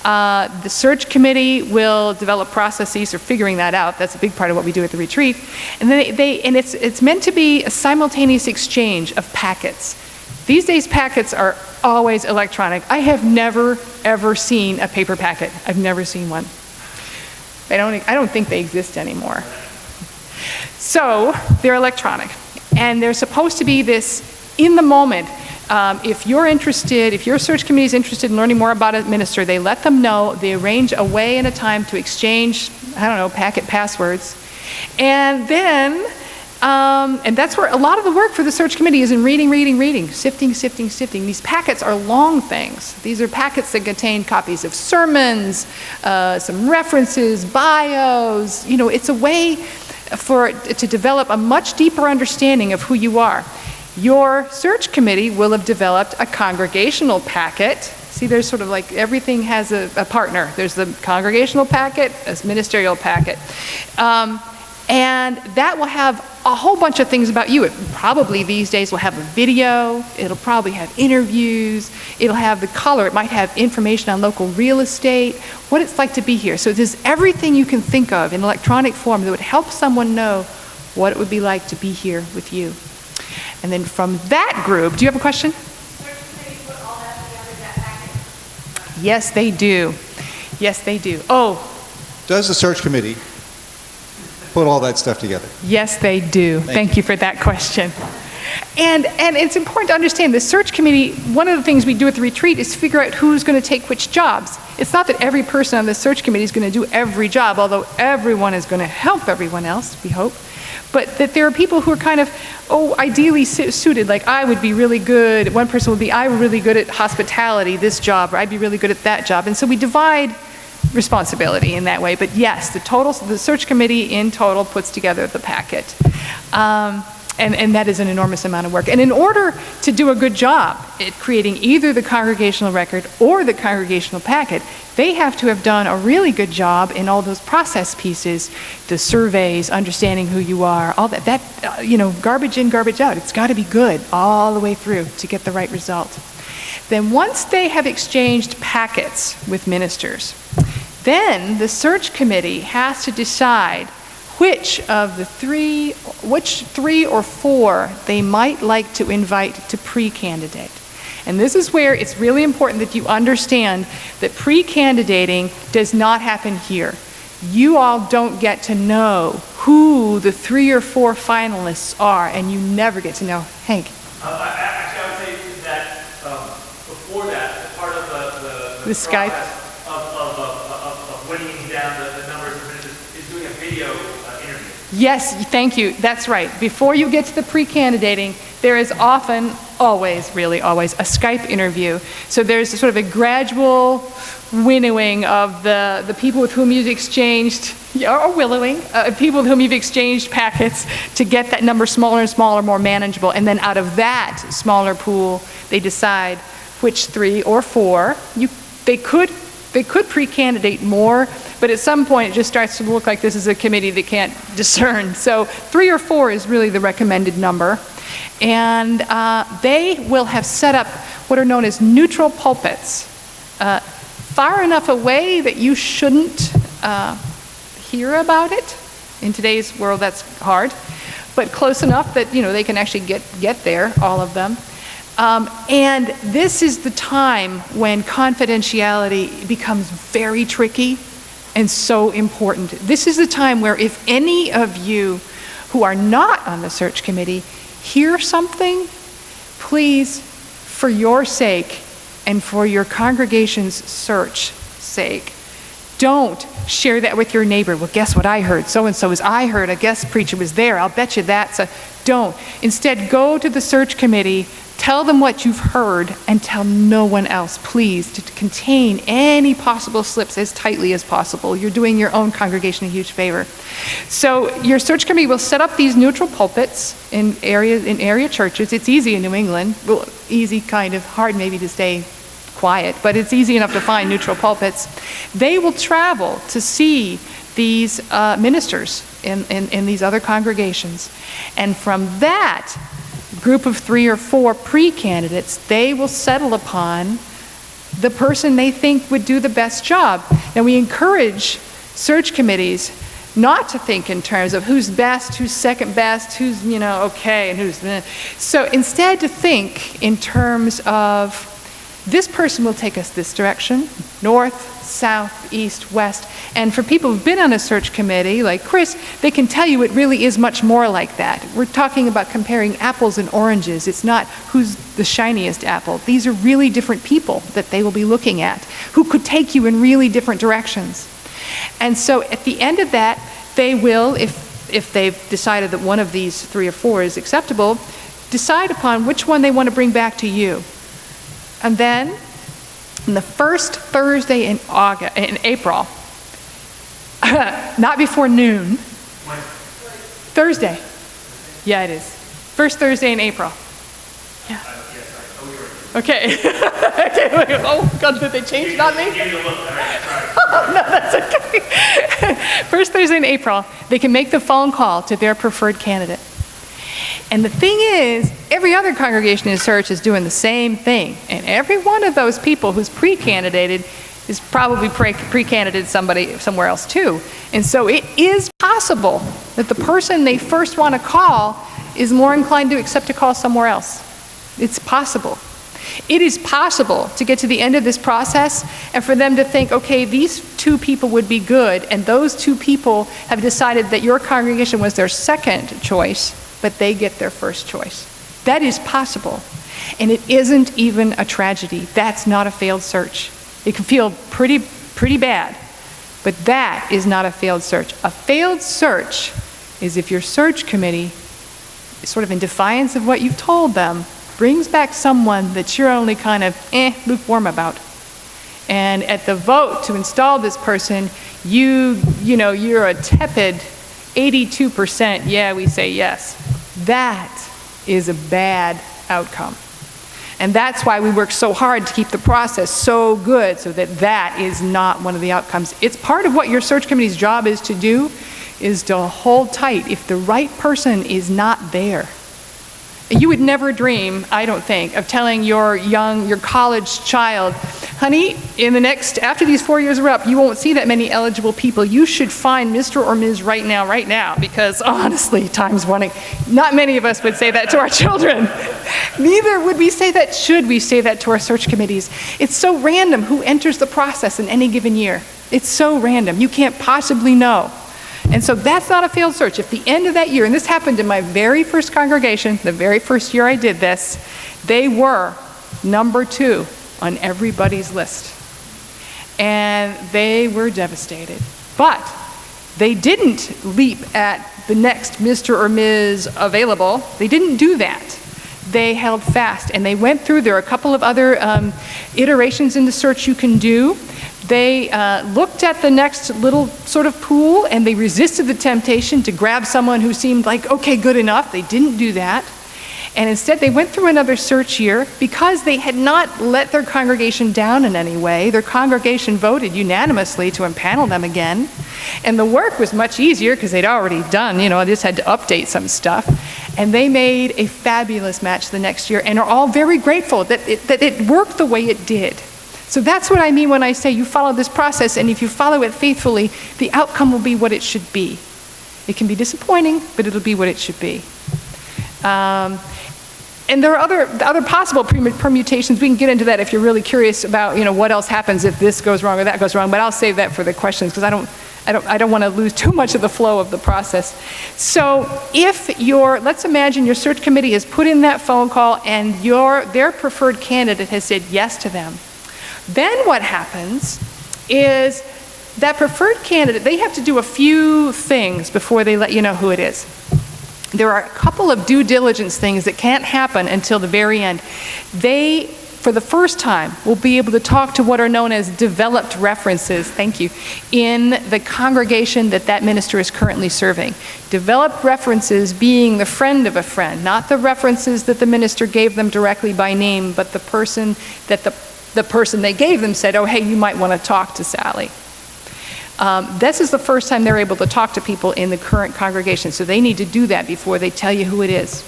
The search committee will develop processes for figuring that out. That's a big part of what we do at the retreat. And then it's meant to be a simultaneous exchange of packets. These days, packets are always electronic. I have never, ever seen a paper packet. I've never seen one. I don't think they exist anymore. So they're electronic. And they're supposed to be this, in the moment, If you're interested, if your search committee is interested in learning more about a minister, they let them know, they arrange a way and a time to exchange, I don't know, packet passwords. And then, and that's where a lot of the work for the search committee is in reading, sifting. These packets are long things. These are packets that contain copies of sermons, some references, bios. You know, it's a way to develop a much deeper understanding of who you are. Your search committee will have developed a congregational packet. See, there's sort of like everything has a partner. There's the congregational packet, there's ministerial packet. And that will have a whole bunch of things about you. It probably these days will have a video, it'll probably have interviews, it'll have the color, it might have information on local real estate, what it's like to be here. So there's everything you can think of in electronic form that would help someone know what it would be like to be here with you. And then from that group, do you have a question? Yes, they do. Yes, they do. Oh. Does the search committee put all that stuff together? Yes, they do. Thank you for that question. And it's important to understand the search committee, one of the things we do at the retreat is figure out who's going to take which jobs. It's not that every person on the search committee is going to do every job, although everyone is going to help everyone else, we hope. But that there are people who are kind of, ideally suited, like I would be really good, one person would be, I'm really good at hospitality, this job, or I'd be really good at that job. And so we divide responsibility in that way. But yes, the search committee in total puts together the packet. And that is an enormous amount of work. And in order to do a good job at creating either the congregational record or the congregational packet, they have to have done a really good job in all those process pieces, the surveys, understanding who you are, all that, garbage in, garbage out. It's got to be good all the way through to get the right result. Then once they have exchanged packets with ministers, then the search committee has to decide which three or four they might like to invite to pre-candidate. And this is where it's really important that you understand that pre-candidating does not happen here. You all don't get to know who the 3 or 4 finalists are, and you never get to know. Hank? Actually, I would say that before that, part of the Skype of winning down the numbers of ministers is doing a video interview. Yes, thank you. That's right. Before you get to the pre-candidating, there is often, always, really always, a Skype interview. So there's sort of a gradual winnowing of the people with whom you've exchanged, or willowing, people with whom you've exchanged packets to get that number smaller and smaller, more manageable. And then out of that smaller pool, they decide which 3 or 4. They could pre-candidate more, but at some point it just starts to look like this is a committee that can't discern. So 3 or 4 is really the recommended number. And they will have set up what are known as neutral pulpits, far enough away that you shouldn't hear about it. In today's world, that's hard, but close enough that they can actually get there, all of them. And this is the time when confidentiality becomes very tricky and so important. This is the time where if any of you who are not on the search committee hear something, please, for your sake and for your congregation's search sake, don't share that with your neighbor. Well, guess what I heard? So-and-so I heard a guest preacher was there. I'll bet you that's don't. Instead, go to the search committee, tell them what you've heard, and tell no one else, please, to contain any possible slips as tightly as possible. You're doing your own congregation a huge favor. So your search committee will set up these neutral pulpits in area churches. It's easy in New England. Well, easy, kind of hard maybe to stay quiet, but it's easy enough to find neutral pulpits. They will travel to see these ministers in these other congregations. And from that group of 3 or 4 pre-candidates, they will settle upon the person they think would do the best job. And we encourage search committees not to think in terms of who's best, who's second best, who's, okay, and who's... So instead to think in terms of This person will take us this direction, north, south, east, west. And for people who've been on a search committee, like Chris, they can tell you it really is much more like that. We're talking about comparing apples and oranges. It's not who's the shiniest apple. These are really different people that they will be looking at, who could take you in really different directions. And so at the end of that, they will, if they've decided that one of these 3 or 4 is acceptable, decide upon which one they want to bring back to you. And then, on the first Thursday in April, not before noon. Thursday. Yeah, it is. First Thursday in April. Yeah. Okay. Oh, God, did they change it on me? Oh, no, that's okay. First Thursday in April, they can make the phone call to their preferred candidate. And the thing is, every other congregation in search is doing the same thing. And every one of those people who's pre-candidated is probably pre-candidated somebody somewhere else too. And so it is possible that the person they first want to call is more inclined to accept a call somewhere else. It's possible. It is possible to get to the end of this process and for them to think, okay, these 2 people would be good, and those 2 people have decided that your congregation was their second choice, but they get their first choice. That is possible. And it isn't even a tragedy. That's not a failed search. It can feel pretty bad, but that is not a failed search. A failed search is if your search committee, sort of in defiance of what you've told them, brings back someone that you're only kind of lukewarm about. And at the vote to install this person, you're a tepid 82%, yeah, we say yes. That is a bad outcome. And that's why we work so hard to keep the process so good so that that is not one of the outcomes. It's part of what your search committee's job is to do, is to hold tight. If the right person is not there, you would never dream, I don't think, of telling your college child, honey, after these 4 years are up, you won't see that many eligible people. You should find Mr. or Ms. right now, because honestly, time's running. Not many of us would say that to our children. Neither would we say that, should we say that to our search committees. It's so random who enters the process in any given year. It's so random. You can't possibly know. And so that's not a failed search. If the end of that year, and this happened in my very first congregation, the very first year I did this, they were number 2 on everybody's list. And they were devastated. But they didn't leap at the next Mr. or Ms. available. They didn't do that. They held fast, and they went through. There are a couple of other iterations in the search you can do. They looked at the next little sort of pool, and they resisted the temptation to grab someone who seemed like, okay, good enough. They didn't do that. And instead, they went through another search year because they had not let their congregation down in any way. Their congregation voted unanimously to empanel them again. And the work was much easier because they'd already done, just had to update some stuff. And they made a fabulous match the next year and are all very grateful that it worked the way it did. So that's what I mean when I say you follow this process, and if you follow it faithfully, the outcome will be what it should be. It can be disappointing, but it'll be what it should be. And there are other possible permutations. We can get into that if you're really curious about, what else happens if this goes wrong or that goes wrong, but I'll save that for the questions because I don't want to lose too much of the flow of the process. So let's imagine your search committee has put in that phone call and their preferred candidate has said yes to them. Then what happens is that preferred candidate, they have to do a few things before they let you know who it is. There are a couple of due diligence things that can't happen until the very end. They, for the first time, will be able to talk to what are known as developed references, thank you, in the congregation that minister is currently serving. Developed references being the friend of a friend, not the references that the minister gave them directly by name, but the person that the person they gave them said, oh, hey, you might want to talk to Sally. This is the first time they're able to talk to people in the current congregation, so they need to do that before they tell you who it is.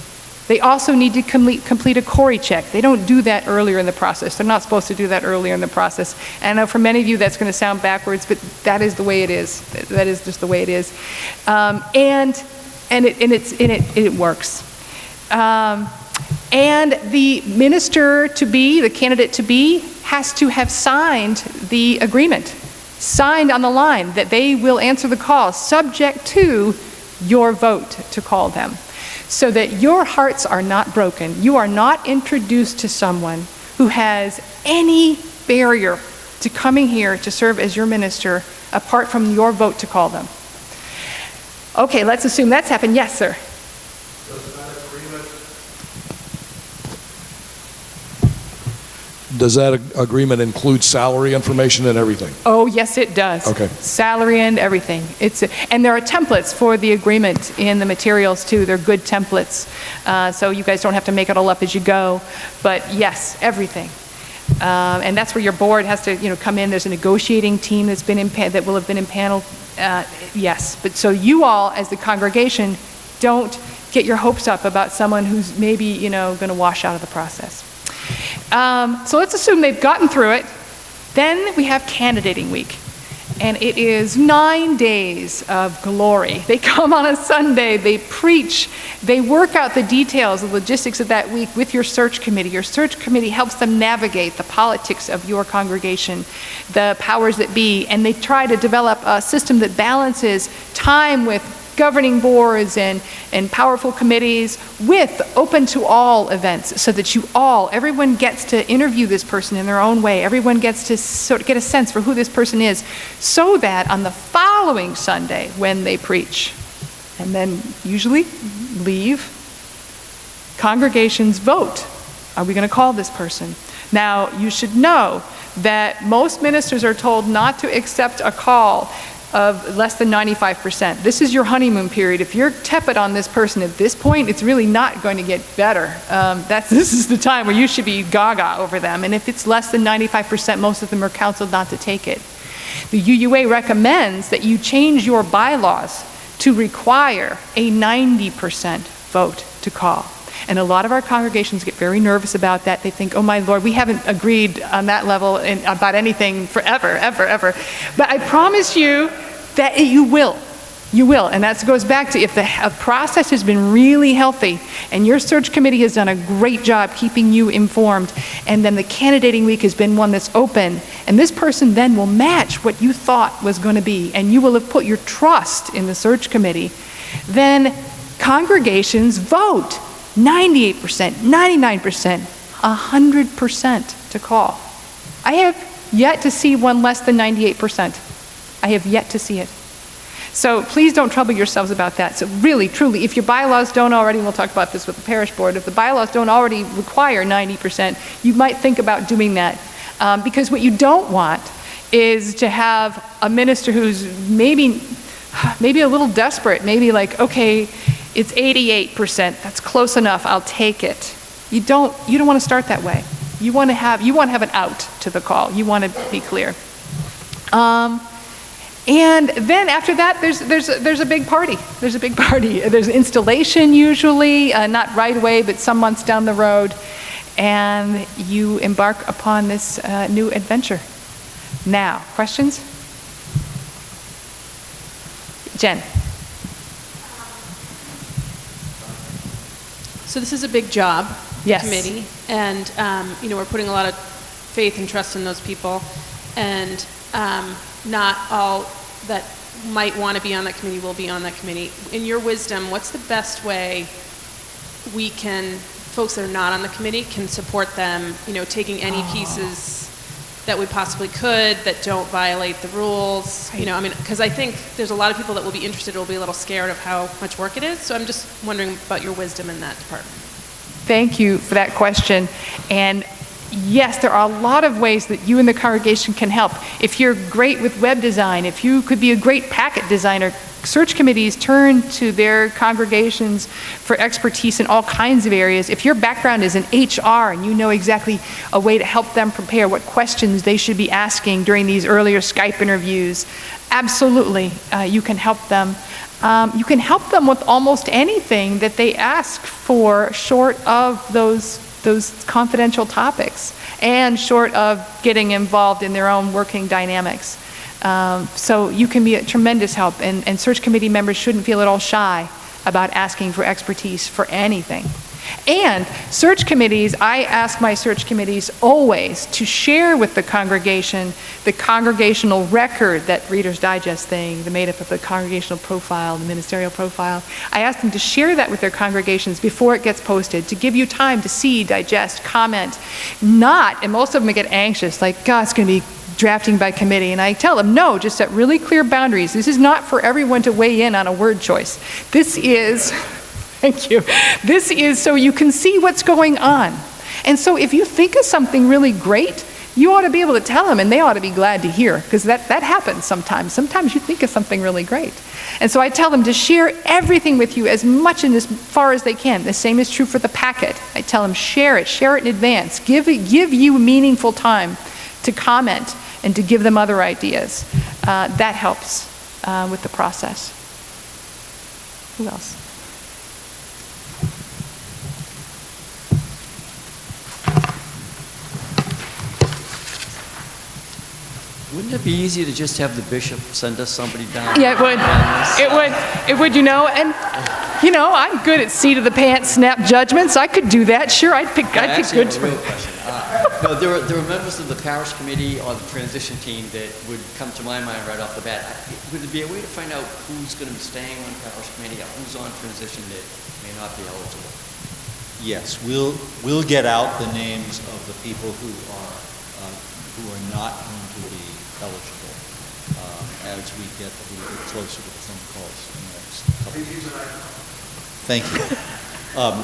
They also need to complete a Corey check. They don't do that earlier in the process. They're not supposed to do that earlier in the process. And I know for many of you that's going to sound backwards, but that is the way it is. That is just the way it is. And it works. And the minister-to-be, the candidate-to-be, has to have signed the agreement, signed on the line that they will answer the call, subject to your vote to call them, so that your hearts are not broken. You are not introduced to someone who has any barrier to coming here to serve as your minister apart from your vote to call them. Okay, let's assume that's happened. Yes, sir. Does that agreement include salary information and everything? Oh, yes, it does. Okay. Salary and everything. And there are templates for the agreement in the materials too. They're good templates. So you guys don't have to make it all up as you go. But yes, everything. And that's where your board has to, come in. There's a negotiating team that will have been impaneled. Yes. But so you all, as the congregation, don't get your hopes up about someone who's maybe, going to wash out of the process. So let's assume they've gotten through it. Then we have candidating week. And it is 9 days of glory. They come on a Sunday, they preach, they work out the details, the logistics of that week with your search committee. Your search committee helps them navigate the politics of your congregation, the powers that be, and they try to develop a system that balances time with governing boards and powerful committees with open to all events, so that everyone gets to interview this person in their own way. Everyone gets to sort of get a sense for who this person is, so that on the following Sunday when they preach, and then usually leave, congregations vote. Are we going to call this person? Now, you should know that most ministers are told not to accept a call of less than 95%. This is your honeymoon period. If you're tepid on this person at this point, it's really not going to get better. This is the time where you should be gaga over them. And if it's less than 95%, most of them are counseled not to take it. The UUA recommends that you change your bylaws to require a 90% vote to call. And a lot of our congregations get very nervous about that. They think, oh my Lord, we haven't agreed on that level about anything forever, ever. But I promise you that you will. You will. And that goes back to if the process has been really healthy and your search committee has done a great job keeping you informed, and then the candidating week has been one that's open, and this person then will match what you thought was going to be, and you will have put your trust in the search committee, then congregations vote. 98%, 99%, 100% to call. I have yet to see one less than 98%. I have yet to see it. So please don't trouble yourselves about that. So really, truly, if your bylaws don't already, and we'll talk about this with the parish board, if the bylaws don't already require 90%, you might think about doing that. Because what you don't want is to have a minister who's maybe a little desperate, maybe like, okay, it's 88%. That's close enough. I'll take it. You don't want to start that way. You want to have an out to the call. You want to be clear. And then after that, there's a big party. There's a big party. There's installation usually, not right away, but some months down the road, and you embark upon this new adventure. Now, questions? Jen. So this is a big job, Yes. committee, and we're putting a lot of faith and trust in those people, and not all that might want to be on that committee will be on that committee. In your wisdom, what's the best way folks that are not on the committee can support them, taking any pieces that we possibly could that don't violate the rules, because I think there's a lot of people that will be interested, will be a little scared of how much work it is. So I'm just wondering about your wisdom in that department. Thank you for that question. And yes, there are a lot of ways that you and the congregation can help. If you're great with web design, if you could be a great packet designer, search committees turn to their congregations for expertise in all kinds of areas. If your background is in HR and you know exactly a way to help them prepare what questions they should be asking during these earlier Skype interviews, absolutely, you can help them. You can help them with almost anything that they ask for, short of those confidential topics and short of getting involved in their own working dynamics. So you can be a tremendous help, and search committee members shouldn't feel at all shy about asking for expertise for anything. And search committees, I ask my search committees always to share with the congregation the congregational record, that Reader's Digest thing, the made up of the congregational profile, the ministerial profile. I ask them to share that with their congregations before it gets posted, to give you time to see, digest, comment. Not, and most of them get anxious, like, God, it's going to be drafting by committee. And I tell them, no, just set really clear boundaries. This is not for everyone to weigh in on a word choice. This is, thank you, this is so you can see what's going on. And so if you think of something really great, you ought to be able to tell them, and they ought to be glad to hear, because that happens sometimes. Sometimes you think of something really great. And so I tell them to share everything with you as much and as far as they can. The same is true for the packet. I tell them, share it in advance. Give you meaningful time to comment and to give them other ideas. That helps with the process. Who else? Wouldn't it be easy to just have the bishop send us somebody down? Yeah, it would. It would, you know, and you know, I'm good at seat of the pants snap judgments. I could do that. Sure, I'd pick good. I have a real question. No, there are members of the parish committee or the transition team that would come to my mind right off the bat. Would there be a way to find out who's going to be staying on parish committee or who's on transition that may not be eligible? Yes, we'll get out the names of the people who are not going to be eligible as we get a little bit closer to the phone calls in the next couple of weeks. Thank you.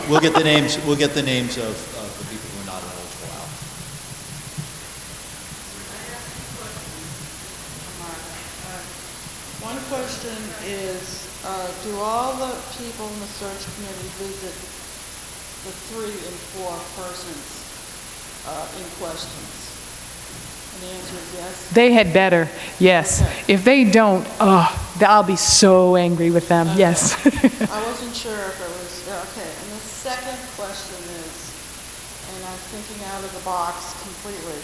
We'll get the names of the people who are not eligible out. One question is, do all the people in the search committee visit the 3 and 4 persons in questions? And the answer is yes? They had better, yes. Okay. If they don't, I'll be so angry with them, okay. Yes. I wasn't sure if it was, okay. And the second question is, and I'm thinking out of the box completely,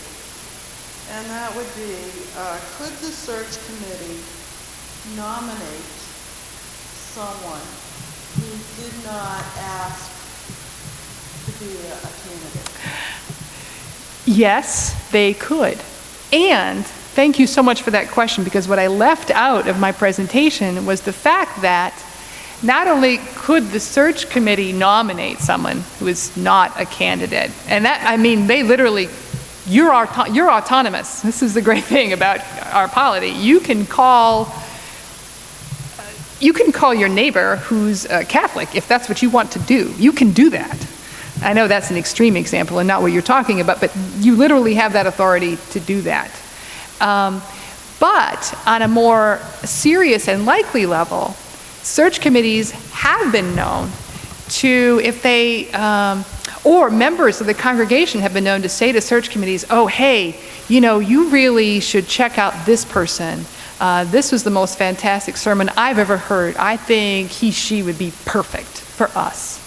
and that would be, could the search committee nominate someone who did not ask to be a candidate? Yes, they could. And thank you so much for that question, because what I left out of my presentation was the fact that not only could the search committee nominate someone who is not a candidate, and that, I mean, they literally, you're autonomous. This is the great thing about our polity. You can call your neighbor who's Catholic if that's what you want to do. You can do that. I know that's an extreme example and not what you're talking about, but you literally have that authority to do that. But on a more serious and likely level, search committees have been known to, if they, or members of the congregation have been known to say to search committees, oh, hey, you know, you really should check out this person. This was the most fantastic sermon I've ever heard. I think she would be perfect for us.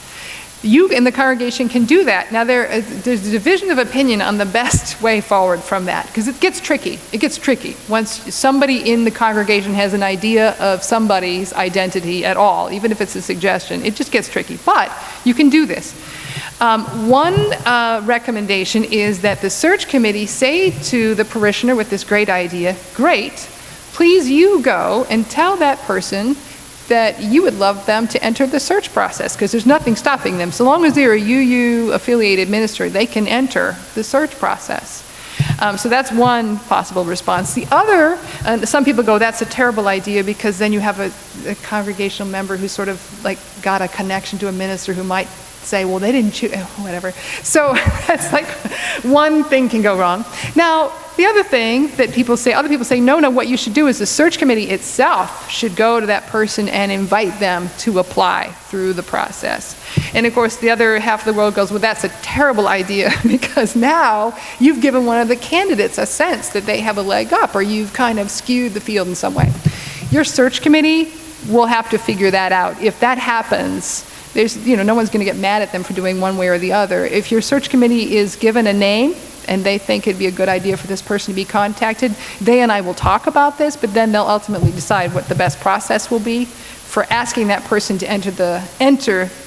You in the congregation can do that. Now there's a division of opinion on the best way forward from that, because it gets tricky. It gets tricky. Once somebody in the congregation has an idea of somebody's identity at all, even if it's a suggestion, it just gets tricky. But you can do this. One recommendation is that the search committee say to the parishioner with this great idea, great, please you go and tell that person that you would love them to enter the search process, because there's nothing stopping them. So long as they're a UU affiliated minister, they can enter the search process. So that's one possible response. The other, some people go, that's a terrible idea, because then you have a congregational member who's sort of like got a connection to a minister who might say, well, they didn't choose, whatever. So that's like one thing can go wrong. Now, the other thing that other people say, no, what you should do is the search committee itself should go to that person and invite them to apply through the process. And of course, the other half of the world goes, well, that's a terrible idea, because now you've given one of the candidates a sense that they have a leg up, or you've kind of skewed the field in some way. Your search committee will have to figure that out. If that happens, no one's going to get mad at them for doing one way or the other. If your search committee is given a name and they think it'd be a good idea for this person to be contacted, they and I will talk about this, but then they'll ultimately decide what the best process will be for asking that person to enter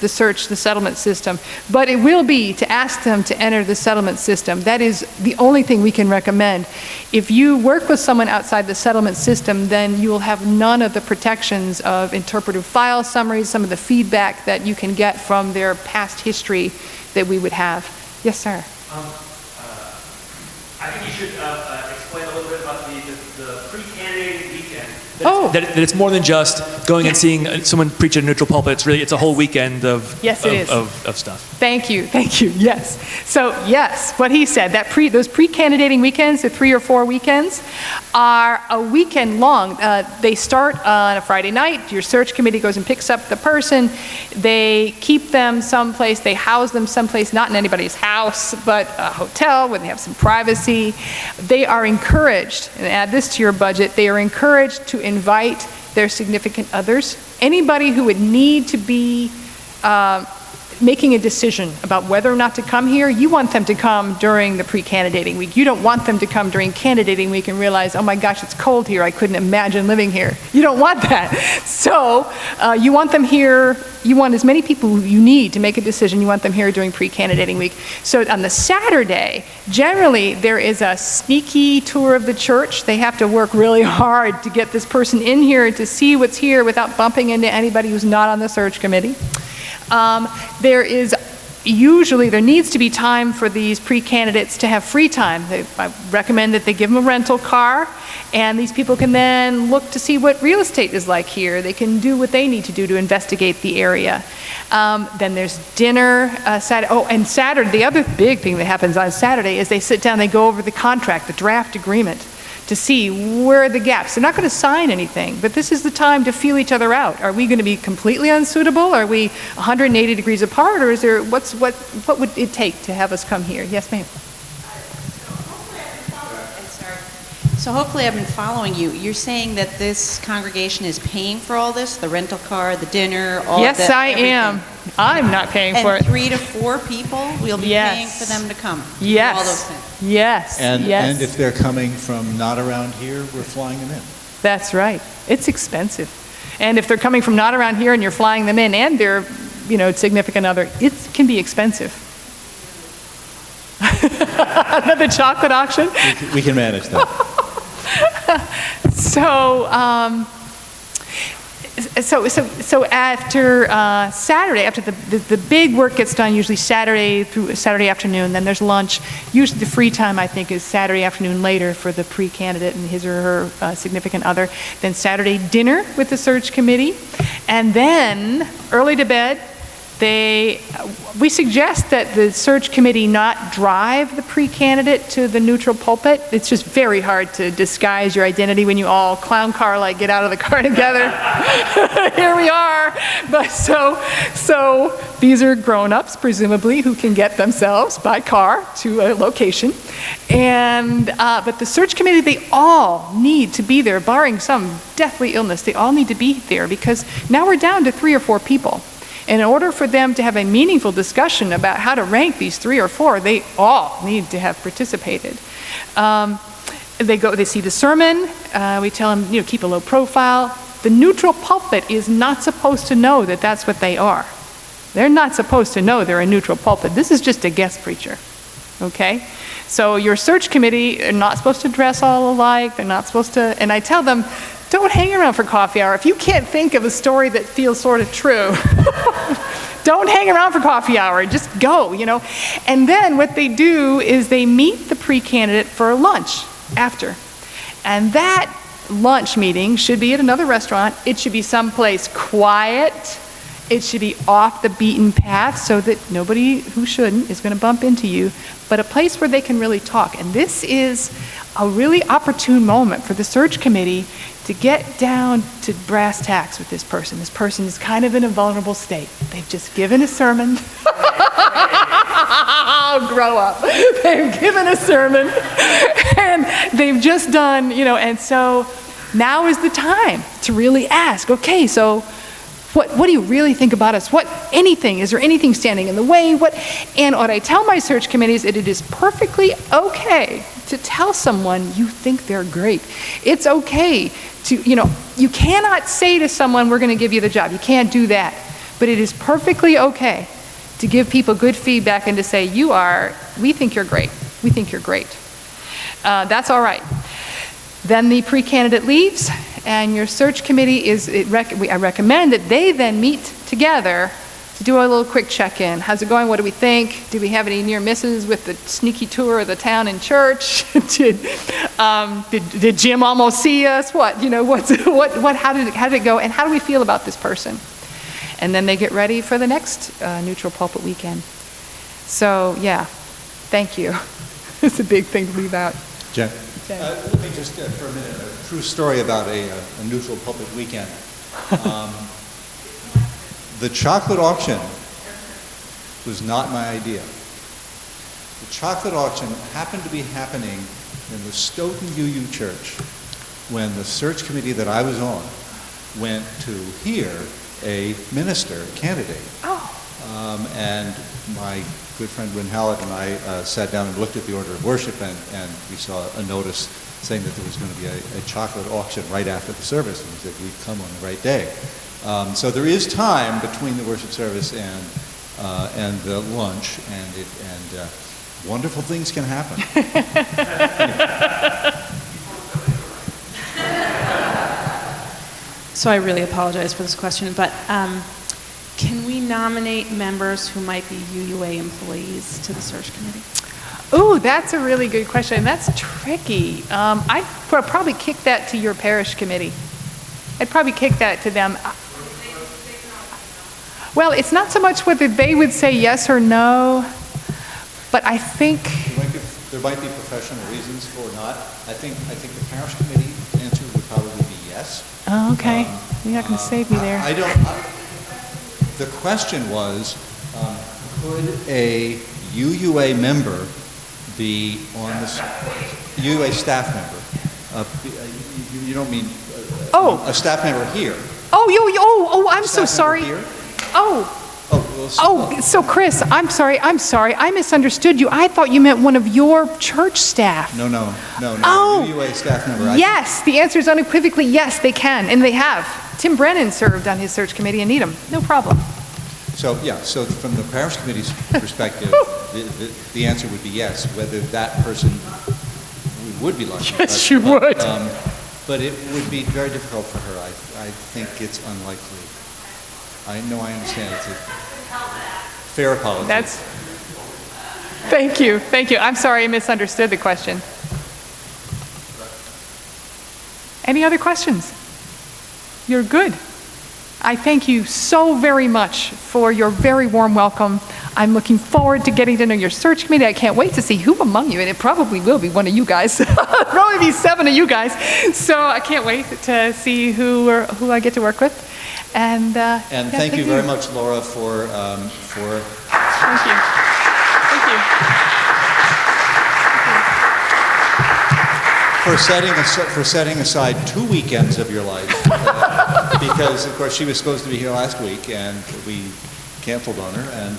the settlement system, but it will be to ask them to enter the settlement system. That is the only thing we can recommend. If you work with someone outside the settlement system, then you will have none of the protections of interpretive file summaries, some of the feedback that you can get from their past history that we would have. Yes, sir. I think you should explain a little bit about the pre-candidate weekend. That it's more than just going and seeing someone preach at a neutral pulpit. It's a whole weekend of stuff. Thank you. Yes. So yes, what he said, those pre-candidating weekends, the 3 or 4 weekends, are a weekend long. They start on a Friday night. Your search committee goes and picks up the person. They keep them someplace. They house them someplace, not in anybody's house, but a hotel where they have some privacy. They are encouraged, and add this to your budget, they are encouraged to invite their significant others. Anybody who would need to be making a decision about whether or not to come here, you want them to come during the pre-candidating week. You don't want them to come during candidating week and realize, oh my gosh, it's cold here, I couldn't imagine living here. You don't want that. So you want them here, you want as many people you need to make a decision, you want them here during pre-candidating week. So on the Saturday, generally there is a sneaky tour of the church. They have to work really hard to get this person in here to see what's here without bumping into anybody who's not on the search committee. There needs to be time for these pre-candidates to have free time. I recommend that they give them a rental car, and these people can then look to see what real estate is like here. They can do what they need to do to investigate the area. Then there's dinner Saturday. Oh, and Saturday, the other big thing that happens on Saturday is they sit down, they go over the contract, the draft agreement, to see where are the gaps. They're not going to sign anything, but this is the time to feel each other out. Are we going to be completely unsuitable? Are we 180 degrees apart, or is there what would it take to have us come here? Yes, ma'am. So hopefully I've been following you. You're saying that this congregation is paying for all this, the rental car, the dinner, all yes, of that? Yes, I am. I'm not paying for it. And 3 to 4 people, we'll be paying for them to come? Yes. All those things? Yes. And if they're coming from not around here, we're flying them in. That's right. It's expensive. And if they're coming from not around here and you're flying them in and their, significant other, it can be expensive. Another chocolate auction? We can manage that. So after Saturday, after the big work gets done, usually Saturday through Saturday afternoon, then there's lunch. Usually the free time, I think, is Saturday afternoon later for the pre-candidate and his or her significant other. Then Saturday dinner with the search committee. And then early to bed. We suggest that the search committee not drive the pre-candidate to the neutral pulpit. It's just very hard to disguise your identity when you all clown car-like get out of the car together. Here we are. But so these are grown-ups, presumably, who can get themselves by car to a location. And but the search committee, they all need to be there, barring some deathly illness. They all need to be there because now we're down to 3 or 4 people. And in order for them to have a meaningful discussion about how to rank these 3 or 4, they all need to have participated. They see the sermon. We tell them, keep a low profile. The neutral pulpit is not supposed to know that that's what they are. They're not supposed to know they're a neutral pulpit. This is just a guest preacher, okay? So your search committee are not supposed to dress all alike. They're not supposed to, and I tell them, don't hang around for coffee hour. If you can't think of a story that feels sort of true, don't hang around for coffee hour. Just go, And then what they do is they meet the pre-candidate for lunch after. And that lunch meeting should be at another restaurant. It should be someplace quiet. It should be off the beaten path so that nobody who shouldn't is going to bump into you, but a place where they can really talk. And this is a really opportune moment for the search committee to get down to brass tacks with this person. This person is kind of in a vulnerable state. They've just given a sermon. Grow up. They've given a sermon and they've just done, and so now is the time to really ask, okay, so what do you really think about us? Is there anything standing in the way? And what I tell my search committees is it is perfectly okay to tell someone you think they're great. It's okay to, you cannot say to someone, we're going to give you the job. You can't do that. But it is perfectly okay to give people good feedback and to say, we think you're great. We think you're great. That's all right. Then the pre-candidate leaves, and your search committee I recommend that they then meet together to do a little quick check-in. How's it going? What do we think? Do we have any near misses with the sneaky tour of the town and church? did Jim almost see us? How did it go? And how do we feel about this person? And then they get ready for the next neutral pulpit weekend. So yeah, thank you. It's a big thing to leave out. Jen? Let me just, for a minute, a true story about a neutral pulpit weekend. The chocolate auction was not my idea. The chocolate auction happened to be happening in the Stoughton UU Church when the search committee that I was on went to hear a minister candidate. And my good friend Wynn Hallett and I sat down and looked at the order of worship, and we saw a notice saying that there was going to be a chocolate auction right after the service, and we said we'd come on the right day. So there is time between the worship service and the lunch, and wonderful things can happen. So I really apologize for this question, but can we nominate members who might be UUA employees to the search committee? Oh, that's a really good question. That's tricky. I'd probably kick that to your parish committee. I'd probably kick that to them. Well, it's not so much whether they would say yes or no, but I think there might be professional reasons for not. I think the parish committee answer would probably be yes. Oh, okay. You're not going to save me there. The question was, could a UUA member be on this UUA staff member? You don't mean a staff member here? I'm so sorry. Here? So Chris, I'm sorry. I misunderstood you. I thought you meant one of your church staff. No. UUA staff member. Yes, the answer is unequivocally yes, they can, and they have. Tim Brennan served on his search committee in Needham. No problem. So from the parish committee's perspective, the answer would be yes. Whether that person we would be lucky. Yes, you would. But it would be very difficult for her. I think it's unlikely. I understand. It's a fair apology. Thank you. I'm sorry I misunderstood the question. Any other questions? You're good. I thank you so very much for your very warm welcome. I'm looking forward to getting to know your search committee. I can't wait to see who among you, and it probably will be one of you guys. Probably be 7 of you guys. So I can't wait to see who I get to work with. And thank you very much, Laura, for Thank you. For setting aside 2 weekends of your life, because of course she was supposed to be here last week, and we canceled on her. And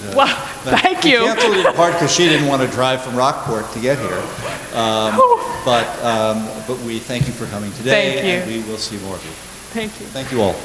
thank you. We canceled in part because she didn't want to drive from Rockport to get here. But we thank you for coming today, Thank you. and we will see more of you. Thank you. Thank you all.